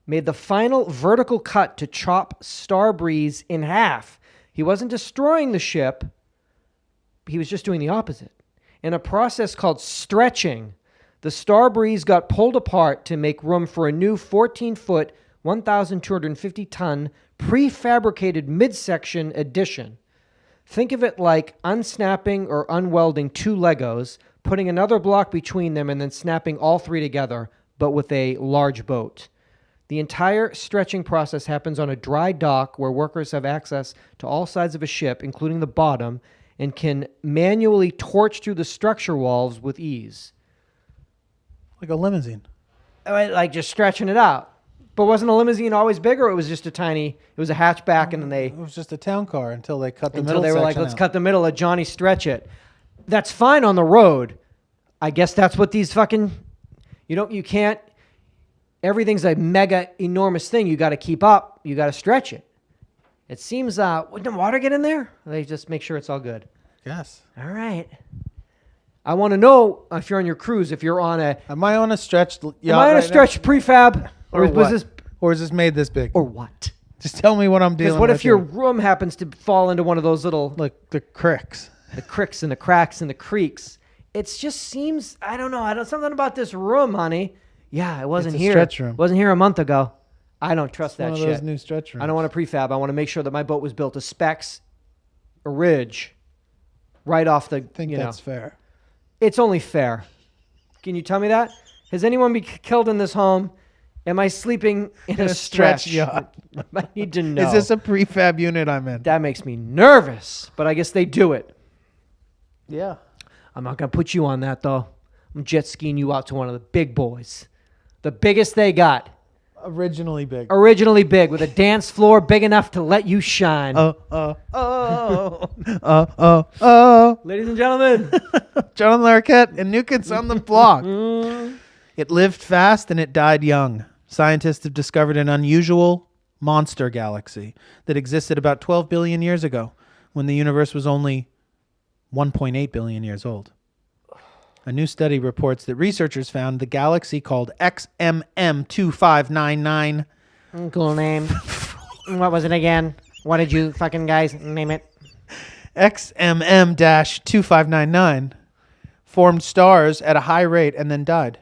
made the final vertical cut to chop Starbreeze in half. He wasn't destroying the ship. He was just doing the opposite. In a process called stretching, the Starbreeze got pulled apart to make room for a new 14-foot, 1,250-ton prefabricated midsection addition. Think of it like unsnapping or unwelding two Legos, putting another block between them, and then snapping all three together, but with a large boat. The entire stretching process happens on a dry dock where workers have access to all sides of a ship, including the bottom, and can manually torch through the structure walls with ease. Like a limousine. Like just stretching it out. But wasn't a limousine always bigger? Or it was just a tiny, it was a hatchback, and then It was just a town car until they cut the until middle they were like, section let's out. cut the middle, let Johnny stretch it. That's fine on the road. I guess that's what these fucking, you can't, everything's a mega enormous thing. You got to keep up. You got to stretch it. It seems, wouldn't the water get in there? They just make sure it's all good. Yes. All right. I want to know if you're on your cruise, if you're on a, Am I on a stretched yacht? am I on a right stretched prefab? Or was what? this, Or is this made this big? or what? Just tell me what I'm dealing Because with. what if your here. room happens to fall into one of those little, Like the cricks. the cricks and the cracks and the creaks? It just seems, I don't know. Something about this room, honey. Yeah, it wasn't It's a here. stretch room. Wasn't here a month ago. I don't trust It's that one shit. of those new stretch rooms. I don't want to prefab. I want to make sure that my boat was built to specs, a ridge, right off the, I think that's fair. It's only fair. Can you tell me that? Has anyone been killed in this home? Am I sleeping in a stretch yacht. I need to know. Is this a prefab unit I'm in? That makes me nervous, but I guess they do it. Yeah. I'm not going to put you on that, though. I'm jet skiing you out to one of the big boys. The biggest they got. Originally big. Originally big, with a dance floor big enough to let you shine. Oh. Ladies and gentlemen. Jonathan Larroquette and New Kids on the Block. It lived fast and it died young. Scientists have discovered an unusual monster galaxy that existed about 12 billion years ago when the universe was only 1.8 billion years old. A new study reports that researchers found the galaxy called XMM2599. Cool name. What was it again? What did you fucking guys name it? XMM-2599 formed stars at a high rate and then died.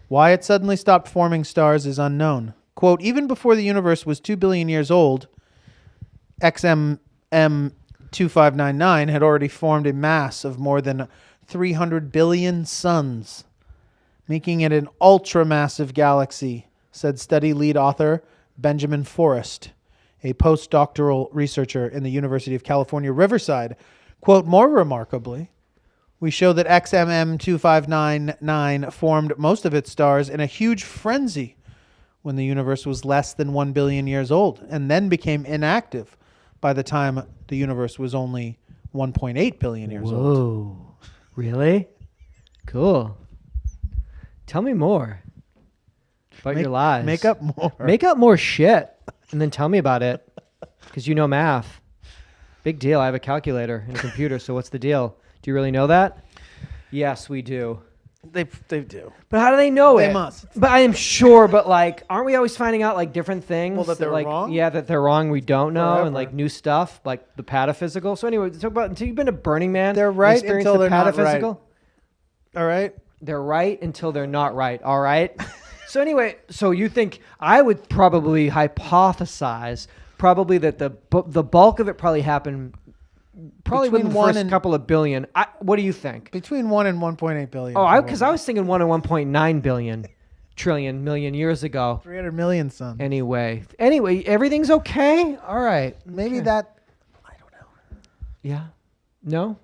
Why it suddenly stopped forming stars is unknown. Quote, even before the universe was 2 billion years old, XMM-2599 had already formed a mass of more than 300 billion suns, making it an ultra-massive galaxy, said study lead author Benjamin Forrest, a postdoctoral researcher in the University of California, Riverside. Quote, more remarkably, We show that XMM 2599 formed most of its stars in a huge frenzy when the universe was less than 1 billion years old, and then became inactive by the time the universe was only 1.8 billion years old. Whoa. Really? Cool. Tell me more about your lives. Make up more. Make up more shit and then tell me about it because you know math. Big deal. I have a calculator and a computer, so what's the deal? Do you really know that? Yes, we do. They do. But how do they know it? They must. But I am sure, but like, aren't we always finding out like different things? Well, that they're like, wrong? Yeah, that they're wrong, we don't know, Forever. and like new stuff, like the pataphysical. So anyway, talk about, until you've been to Burning Man, They're and right experienced until the they're not right. pataphysical? All right? They're right until they're not right. All right. So anyway, so you think I would probably hypothesize that the bulk of it probably happened within the first couple of billion. What do you think? Between 1 and 1.8 billion. Oh, because I was thinking 1 and 1.9 billion trillion million years ago. 300 million, son. Anyway, everything's okay. All right. Maybe Okay. that, I don't know. Yeah. No.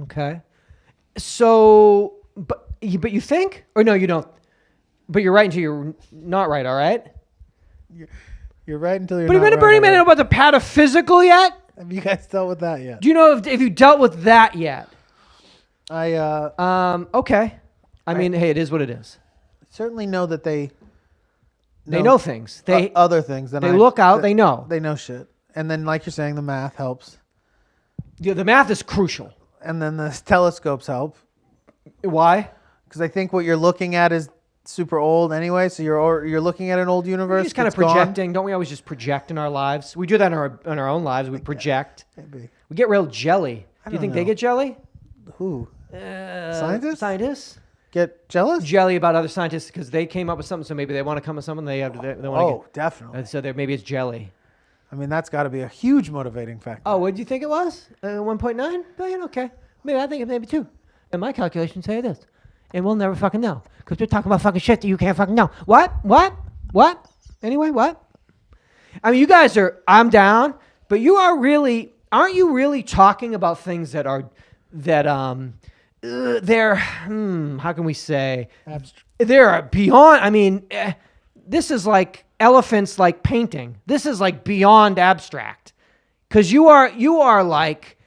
Okay. So, but you think, or no, you don't. But you're right until you're not right. All right. You're right until you're But not you've been to right, Burning Man. all Know about the pataphysical yet? right. Have you guys dealt with that yet? Do you know if you dealt with that yet? Okay. I mean, hey, it is what it is. certainly know that they know things. They other things. Than they look out. They know. They know shit. And then, like you're saying, the math helps. Yeah, the math is crucial. And then the telescopes help. Why? Because I think what you're looking at is super old anyway. So you're looking at an old universe. We're just kind of that's gone. projecting. Don't we always just project in our lives? We do that in our own lives. We project. Maybe. We get real jelly. Do you don't think they know. get jelly? Who? Scientists? Scientists Get jealous? jelly about other scientists because they came up with something, so maybe they want to come with something. They want to. Oh, definitely. So maybe it's jelly. I mean, that's got to be a huge motivating factor. Oh, what did you think it was? 1.9 billion? Okay. Maybe I think it maybe 2. And my calculations say it is. And we'll never fucking know. Because we're talking about fucking shit that you can't fucking know. What? Anyway, what? I mean, you guys are, I'm down, but you are really, aren't you really talking about things that are, they're, how can we say? They're beyond, I mean, this is like elephants like painting. This is like beyond abstract. Because you are like,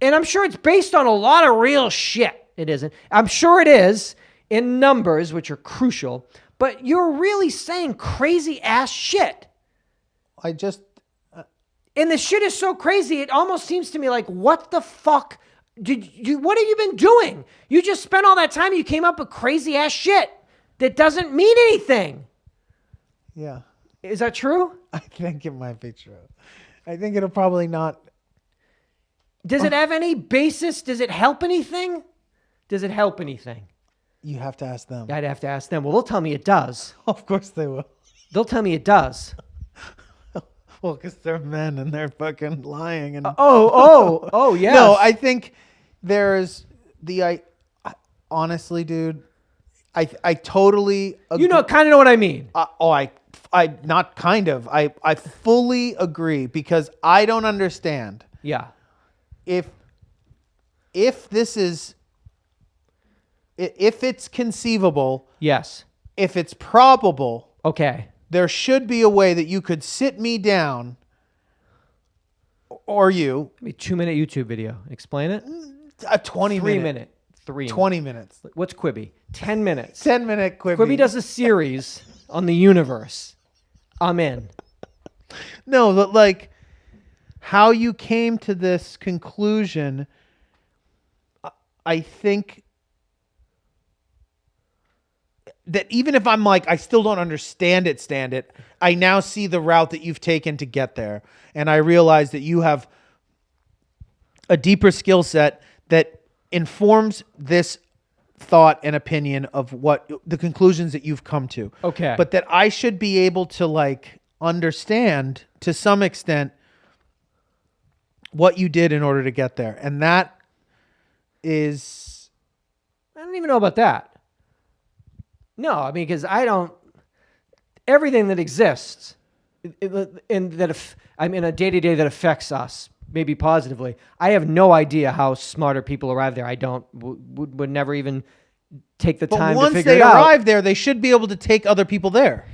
and I'm sure it's based on a lot of real shit. It isn't. I'm sure it is in numbers, which are crucial, but you're really saying crazy ass shit. I just... And the shit is so crazy, it almost seems to me like, what the fuck what have you been doing? You just spent all that time and you came up with crazy ass shit that doesn't mean anything. Yeah. Is that true? I think it might be true. I think it'll probably not... Does it have any basis? Does it help anything? Does it help anything? You have to ask them. I'd have to ask them. Well, they'll tell me it does. Of course they will. They'll tell me it does. Well, because they're men and they're fucking lying. And Yeah. No, I think there's the... honestly, dude, I totally... You kind of know what I mean. I not kind of. I fully agree because I don't understand. Yeah. If this is... If it's conceivable, Yes. if it's probable, Okay. there should be a way that you could sit me down, or you, Maybe 2-minute YouTube video. Explain it. a 20 3 minute, minute. 20 minutes, What's Quibi? 10 minutes. 10-minute Quibi. Quibi does a series on the universe. I'm in. No, but like how you came to this conclusion, I think that even if I'm like, I still don't understand it, I now see the route that you've taken to get there. And I realize that you have a deeper skill set that informs this thought and opinion of what the conclusions that you've come to. Okay. But that I should be able to like understand to some extent what you did in order to get there. And that is... I don't even know about that. No, I mean, because I don't... Everything that exists in a day-to-day that affects us, maybe positively. I have no idea how smarter people arrive there. I don't would never even take the But time to once figure they it out. arrive there, they should be able to take other people there.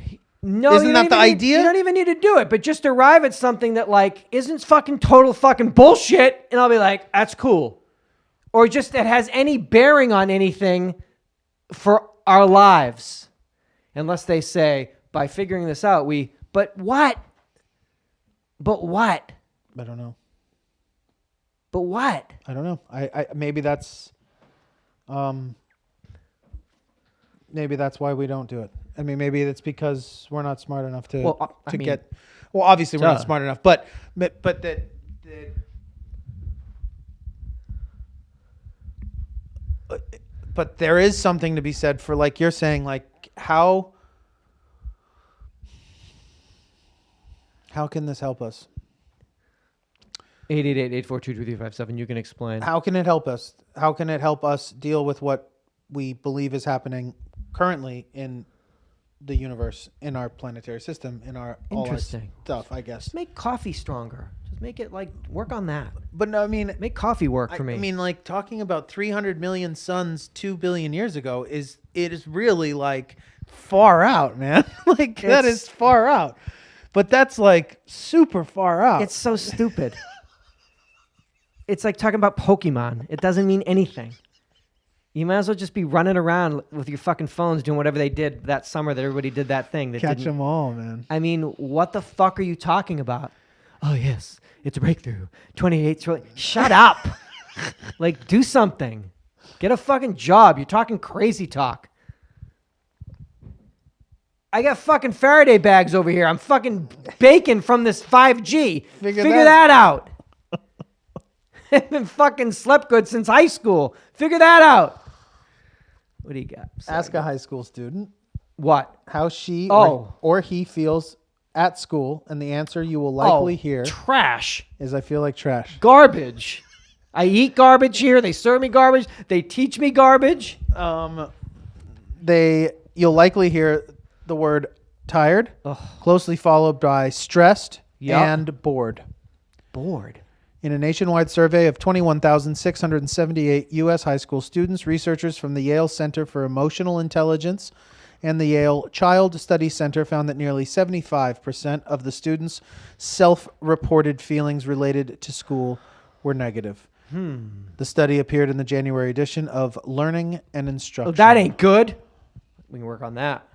No, Isn't you that don't the even idea? You don't even need to do it, but just arrive at something that like isn't fucking total fucking bullshit, and I'll be like, that's cool. Or just that has any bearing on anything for our lives. Unless they say, by figuring this out, but what? But what? I don't know. But what? I don't know. I maybe that's why we don't do it. I mean, maybe it's because we're not smart enough to get. Well, obviously we're not smart enough, but but there is something to be said for, like you're saying, like how can this help us? 888-842-2357. You can explain. How can it help us? How can it help us deal with what we believe is happening currently in the universe, in our planetary system, in our all our stuff, I guess. Just make coffee stronger. Just make it like work on that. But no, I mean, make coffee work for me. I mean, like talking about 300 million suns 2 billion years ago is really like far out, man. Like that is far out. But that's like super far out. It's so stupid. It's like talking about Pokemon. It doesn't mean anything. You might as well just be running around with your fucking phones doing whatever they did that summer that everybody did that thing. Catch them all, man. I mean, what the fuck are you talking about? Oh, yes, it's a breakthrough. 28 trillion. Shut up. Like, do something. Get a fucking job. You're talking crazy talk. I got fucking Faraday bags over here. I'm fucking baking from this 5G. Figure that out. I've been fucking slept good since high school. Figure that out. What do you got? Ask a high school student. What? How she or he feels at school, and the answer you will likely hear trash is I feel like trash. Garbage. I eat garbage here. They serve me garbage. They teach me garbage. You'll likely hear the word tired, closely followed by stressed and bored. Bored. In a nationwide survey of 21,678 U.S. high school students, researchers from the Yale Center for Emotional Intelligence and the Yale Child Study Center found that nearly 75% of the students' self-reported feelings related to school were negative. The study appeared in the January edition of Learning and Instruction. Oh, that ain't good. We can work on that.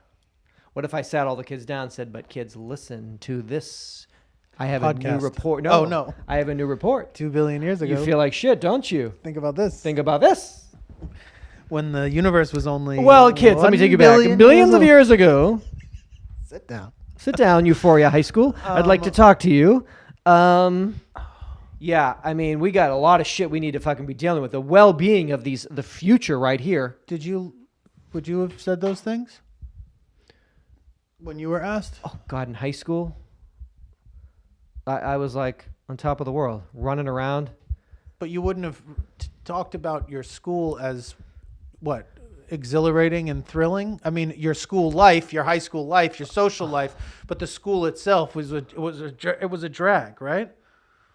What if I sat all the kids down and said, but kids, listen to this. I have podcast. A new report. No, oh, no. I have a new report. 2 billion years ago. You feel like shit, don't you? Think about this. Think about this. When the universe was only... Well, kids, let me take you back. Billions of years ago. Sit down. Sit down, UhhYeahDude High School. I'd like to talk to you. Yeah, I mean, we got a lot of shit we need to fucking be dealing with. The well-being of the future right here. Would you have said those things when you were asked? Oh, God, in high school, I was like on top of the world, running around. But you wouldn't have talked about your school as what? Exhilarating and thrilling? I mean, your school life, your high school life, your social life, but the school itself was a drag, right?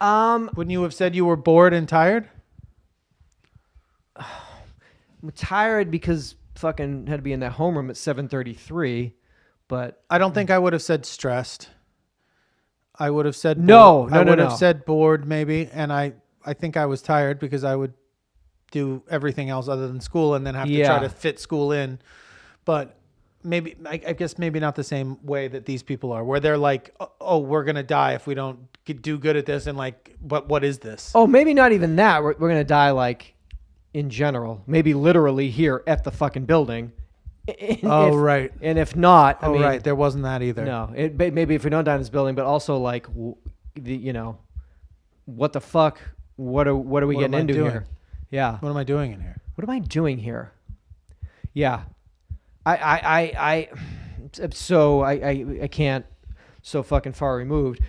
Wouldn't you have said you were bored and tired? I'm tired because fucking had to be in that homeroom at 7:33, but I don't think I would have said stressed. I would have said no. I would have said bored maybe, and I think I was tired because I would do everything else other than school and then have to try to fit school in. But maybe I guess maybe not the same way that these people are, where they're like, oh, we're gonna die if we don't do good at this, and like, what is this? Oh, maybe not even that. We're gonna die like in general, maybe literally here at the fucking building. Right. And if not, I mean, right, there wasn't that either. No, maybe if we don't die in this building, but also like, what the fuck? What are we getting into here? Yeah. What am I doing in here? What am I doing here? Yeah. I can't, so fucking far removed.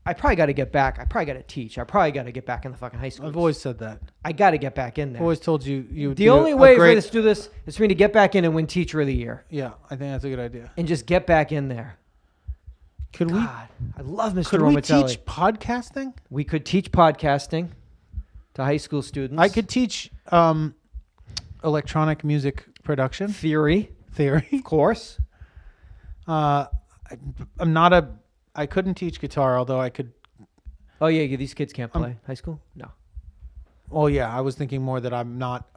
I probably got to get back. I probably got to teach. I probably got to get back in the fucking high school. I've always said that. I got to get back in there. I've always told you. The only way for us to do this is for me to get back in and win Teacher of the Year. Yeah, I think that's a good idea. And just get back in there. Could we? God, I love Mr. Could we Romatelli. teach podcasting? We could teach podcasting to high school students. I could teach electronic music production theory, theory. of course. I'm not a. I couldn't teach guitar, although I could. Oh yeah, these kids can't play high school. No. Oh yeah, I was thinking more that I'm not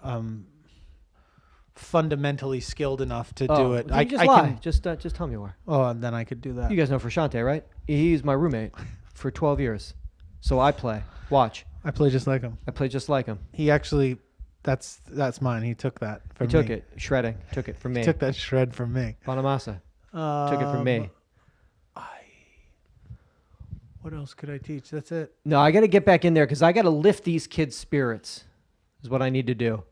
fundamentally skilled enough to do it. I just lie. Just tell me you are. Oh, and then I could do that. You guys know Frashante, right? He's my roommate for 12 years. So I play. Watch. I play just like him. I play just like him. He actually, that's mine. He took that from me. He took it. Shredding. Took it from me. He took that shred from me. Bonamassa. Took it from me. What else could I teach? That's it. No, I got to get back in there because I got to lift these kids' spirits is what I need to do.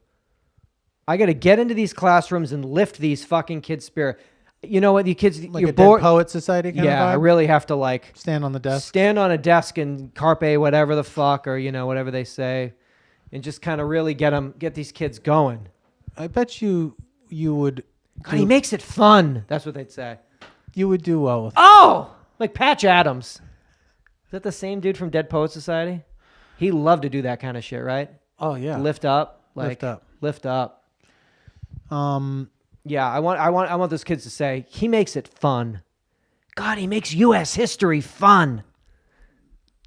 I got to get into these classrooms and lift these fucking kids' spirit. You know what? You kids, Like you're a bored. Dead Poet Society kind of Yeah, I vibe? really have to like Stand on the desk. stand on a desk and carpe whatever the fuck or, you know, whatever they say and just kind of really get these kids going. I bet you would. God, he makes it fun. That's what they'd say. You would do well with. Oh, like Patch Adams. Is that the same dude from Dead Poet Society? He loved to do that kind of shit, right? Oh yeah. Lift up, lift up. Yeah, I want those kids to say he makes it fun. God, he makes U.S. history fun.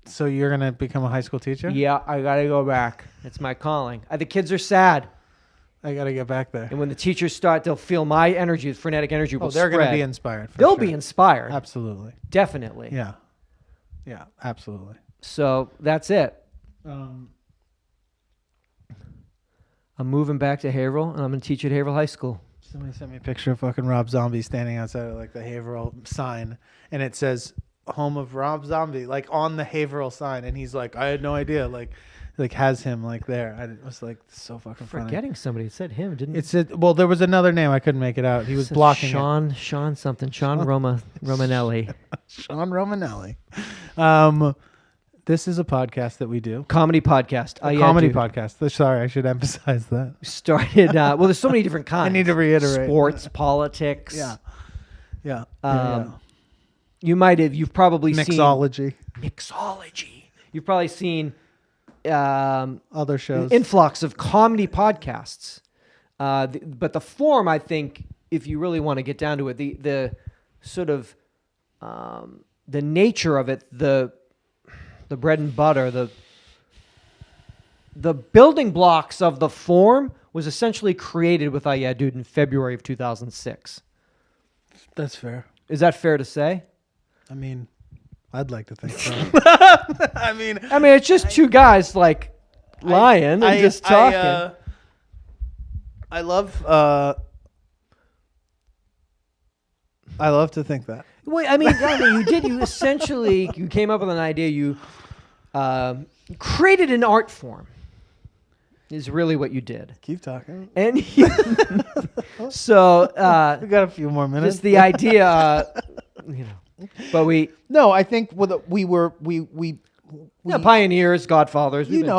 So you're gonna become a high school teacher? Yeah, I gotta go back. It's my calling. The kids are sad, I gotta get back there. and when the teachers start, they'll feel my energy, the frenetic energy will They're spread. gonna be inspired. They'll sure. be inspired, Absolutely. definitely. Yeah. Yeah. Absolutely. So that's it. I'm moving back to Haverhill, and I'm gonna teach at Haverhill High School. Somebody sent me a picture of fucking Rob Zombie standing outside of like the Haverhill sign, and it says "Home of Rob Zombie" like on the Haverhill sign, and he's like, I had no idea, like has him like there. I was like, so fucking funny. Forgetting somebody. It said him, didn't It said, well, there was another name I couldn't make it out. He was blocking Sean something. Sean Romanelli. it. Sean Romanelli. This is a podcast that we do. Comedy podcast. A comedy podcast. Sorry, I should emphasize that. Started. Well, there's so many different kinds. I need to reiterate. Sports, politics. Yeah. Yeah. You've probably Mixology. seen mixology. You've probably seen Other shows. influx of comedy podcasts. But the form, I think, if you really want to get down to it, the sort of the nature of it, the bread and butter, the building blocks of the form was essentially created with UhhYeahDude in February of 2006. That's fair. Is that fair to say? I mean, I'd like to think so. I mean, it's just two guys like lying and just talking. I love to think that. Wait, you essentially you came up with an idea. You created an art form. Is really what you did. Keep talking. And so We got a few more minutes. just the idea, but I think we pioneers, godfathers. you've you've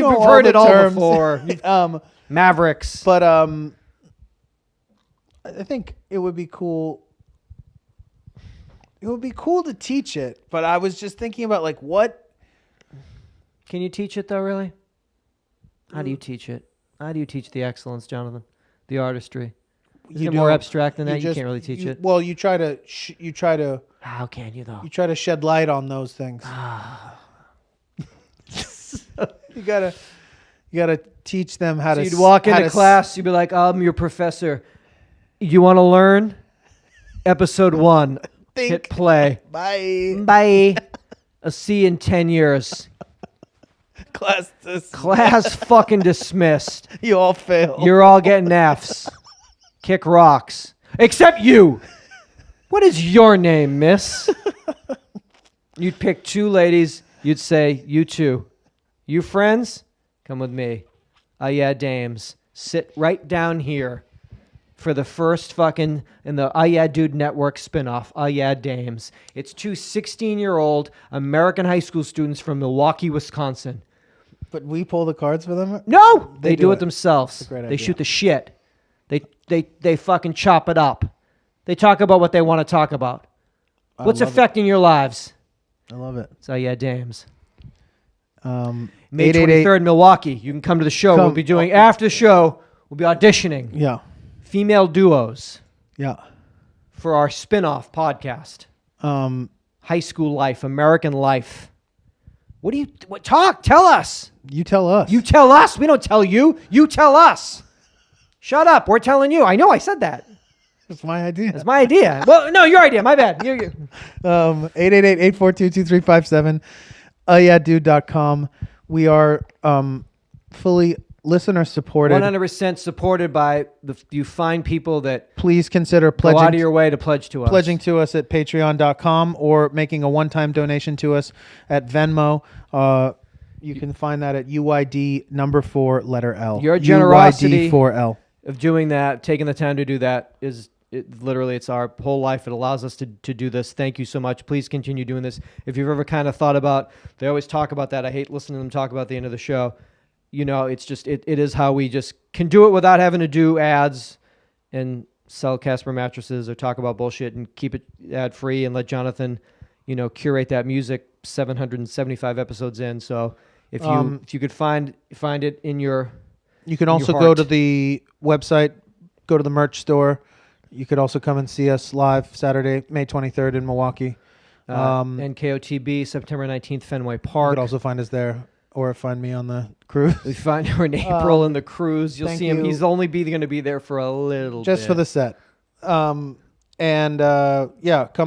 all heard the it all terms. before. Mavericks. But I think it would be cool. It would be cool to teach it, but I was just thinking about like what. Can you teach it though? Really? How do you teach it? How do you teach the excellence, Jonathan? The artistry. Is it more abstract than that? You can't really teach it. Well, you try to. How can you though? You try to shed light on those things. You gotta teach them how to. You'd walk into class. You'd be like, "I'm your professor. You want to learn? Episode 1. Think. Hit play. Bye. Bye. I'll see you in 10 years. Class fucking dismissed. You all fail. You're all getting Fs. Kick rocks. Except you. What is your name, miss? You'd pick 2 ladies. You'd say, you 2. You friends? Come with me. Yeah, dames. Sit right down here for the first fucking, in the UhhYeahDude Network spinoff, Yeah, Dames. It's 2 16-year-old American high school students from Milwaukee, Wisconsin. But we pull the cards for them? No! They do it themselves. That's a great They idea. shoot the shit. They fucking chop it up. They talk about what they want to talk about. What's love affecting your lives? I love it. So yeah, dames. May 888 23rd, Milwaukee. You can come to the show. We'll Come. be doing after the show. We'll be auditioning Yeah. female duos Yeah. for our spin-off podcast, High School Life, American Life. Tell us. You tell us. You tell us. We don't tell you. You tell us. Shut up. We're telling you. I know I said that. It's my idea. That's my idea. Well, no, your idea. My bad. 888-842-2357. UhhYeahDude.com. We are fully listener supported. 100% supported by you find people that Please consider go pledging out of your way to pledge to us. pledging to us at patreon.com or making a one-time donation to us at Venmo. You can find that at UYD number 4 letter L. Your generosity UYD 4L. of doing that, taking the time to do that literally it's our whole life. It allows us to do this. Thank you so much. Please continue doing this. If you've ever kind of thought about, they always talk about that. I hate listening to them talk about the end of the show. You know, it's just, it is how we just can do it without having to do ads and sell Casper mattresses or talk about bullshit and keep it ad free and let Jonathan, curate that music 775 episodes in. So if you could find it in your, you can also go to the website, go to the merch store. You could also come and see us live Saturday, May 23rd in Milwaukee. NKOTB, September 19th, Fenway Park. You could also find us there or find me on the cruise. We find her in April in the cruise. You'll see him. you. He's only going to be there for a little Just bit. for the set. Come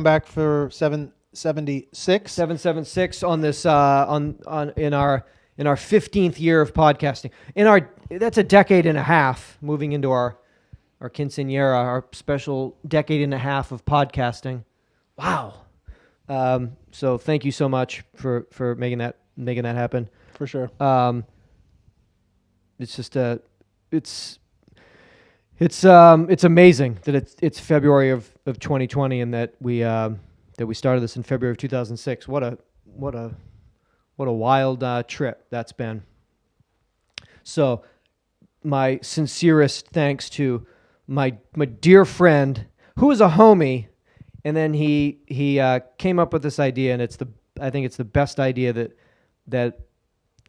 back for 776. 776 on this in our 15th year of podcasting. That's a decade and a half moving into our quinceañera, our special decade and a half of podcasting. Wow. So thank you so much for making that happen. For sure. It's just it's amazing that it's February of 2020 and that we started this in February of 2006. What a wild trip that's been. So my sincerest thanks to my dear friend who is a homie, and then he came up with this idea, and I think it's the best idea that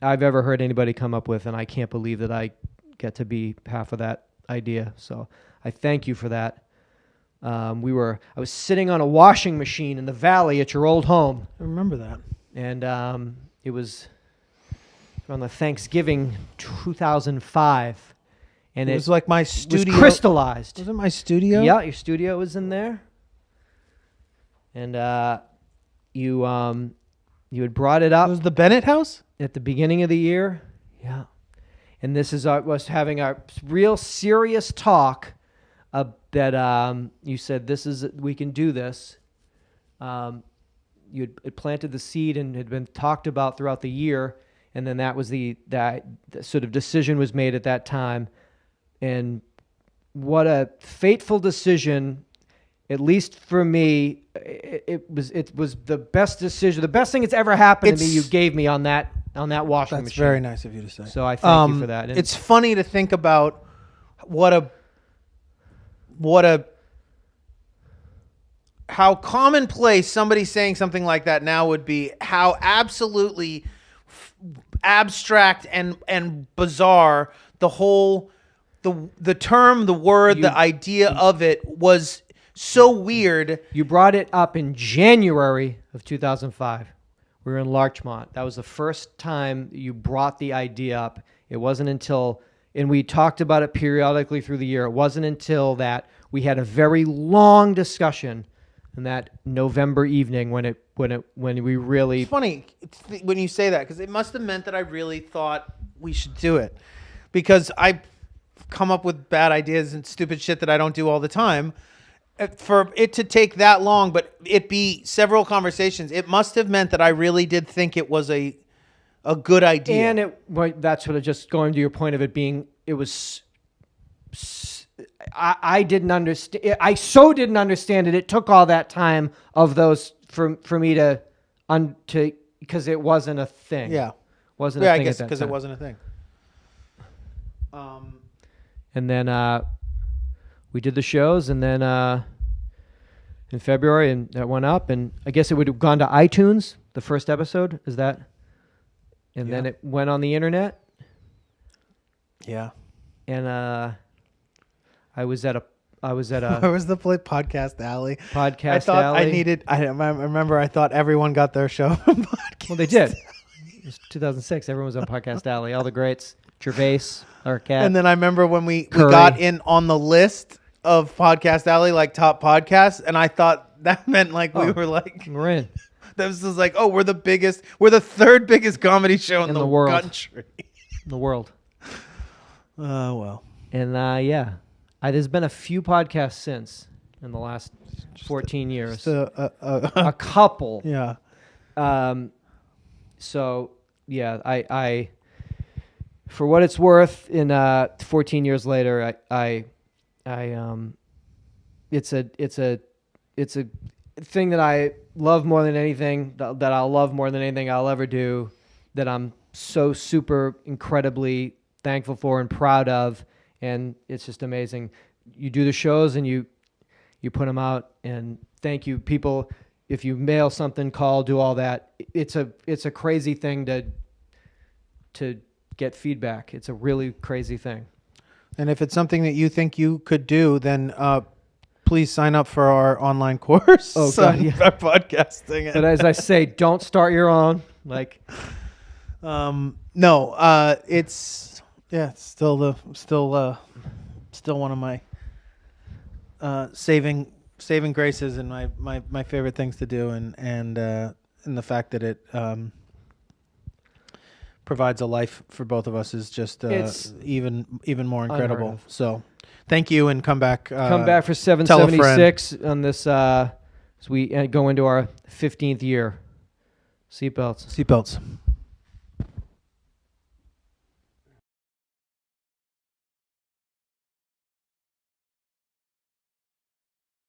I've ever heard anybody come up with, and I can't believe that I get to be half of that idea. So I thank you for that. I was sitting on a washing machine in the valley at your old home. I remember that. And it was around the Thanksgiving 2005. And it was like my studio. Was crystallized. Was it my studio? Yeah, your studio was in there. And you had brought it up. It was the Bennett house? At the beginning of the year. Yeah. And this is was having a real serious talk that you said, we can do this. You had planted the seed and had been talked about throughout the year. And then that was the sort of decision was made at that time. And what a fateful decision, at least for me. It was the best decision, the best thing that's ever happened to me. You gave me on that washing machine. That's very nice of you to say. So I thank you for that. And it's funny to think about how commonplace somebody saying something like that now would be, how absolutely abstract and bizarre the term, the word, the idea of it was. So weird. You brought it up in January of 2005. We were in Larchmont. That was the first time you brought the idea up. It wasn't until, and we talked about it periodically through the year. It wasn't until that we had a very long discussion in that November evening when we really. It's funny when you say that, because it must have meant that I really thought we should do it, because I come up with bad ideas and stupid shit that I don't do all the time. For it to take that long, but it be several conversations, it must have meant that I really did think it was a good idea. And that's sort of just going to your point of it being, it was, I didn't understand. I so didn't understand it. It took all that time of those for me to because it wasn't a thing. Yeah, wasn't. A thing I guess because it wasn't a thing. And then we did the shows, and then in February, and that went up. And I guess it would have gone to iTunes. The first episode is that, and then it went on the internet. Yeah. And I was at a Where was the play Podcast Alley? Podcast Alley. I remember I thought everyone got their show from Podcast. Well, they did. It was 2006. Everyone was on Podcast Alley. All the greats. Gervais, Arquette. And then I remember when we Curry. got in on the list of Podcast Alley, like top podcasts, and I thought that meant like we were like, we're in. This was like, we're the biggest, we're the third biggest comedy show in the world. country. In the world. Oh, well. And there's been a few podcasts since in the last 14 years. A couple. Yeah. So yeah, I for what it's worth, in 14 years later, it's a thing that I love more than anything, that I'll love more than anything I'll ever do, that I'm so super incredibly thankful for and proud of, and it's just amazing. You do the shows and you put them out, and thank you, people. If you mail something, call, do all that. It's a crazy thing to get feedback. It's a really crazy thing. And if it's something that you think you could do, then please sign up for our online course. Oh, God, yeah. Our podcasting. But as I say, don't start your own. Like, no, it's still one of my saving graces and my favorite things to do, and the fact that it provides a life for both of us is just even more incredible. So thank you, and come back for 776 on this as we go into our 15th year. Seatbelts.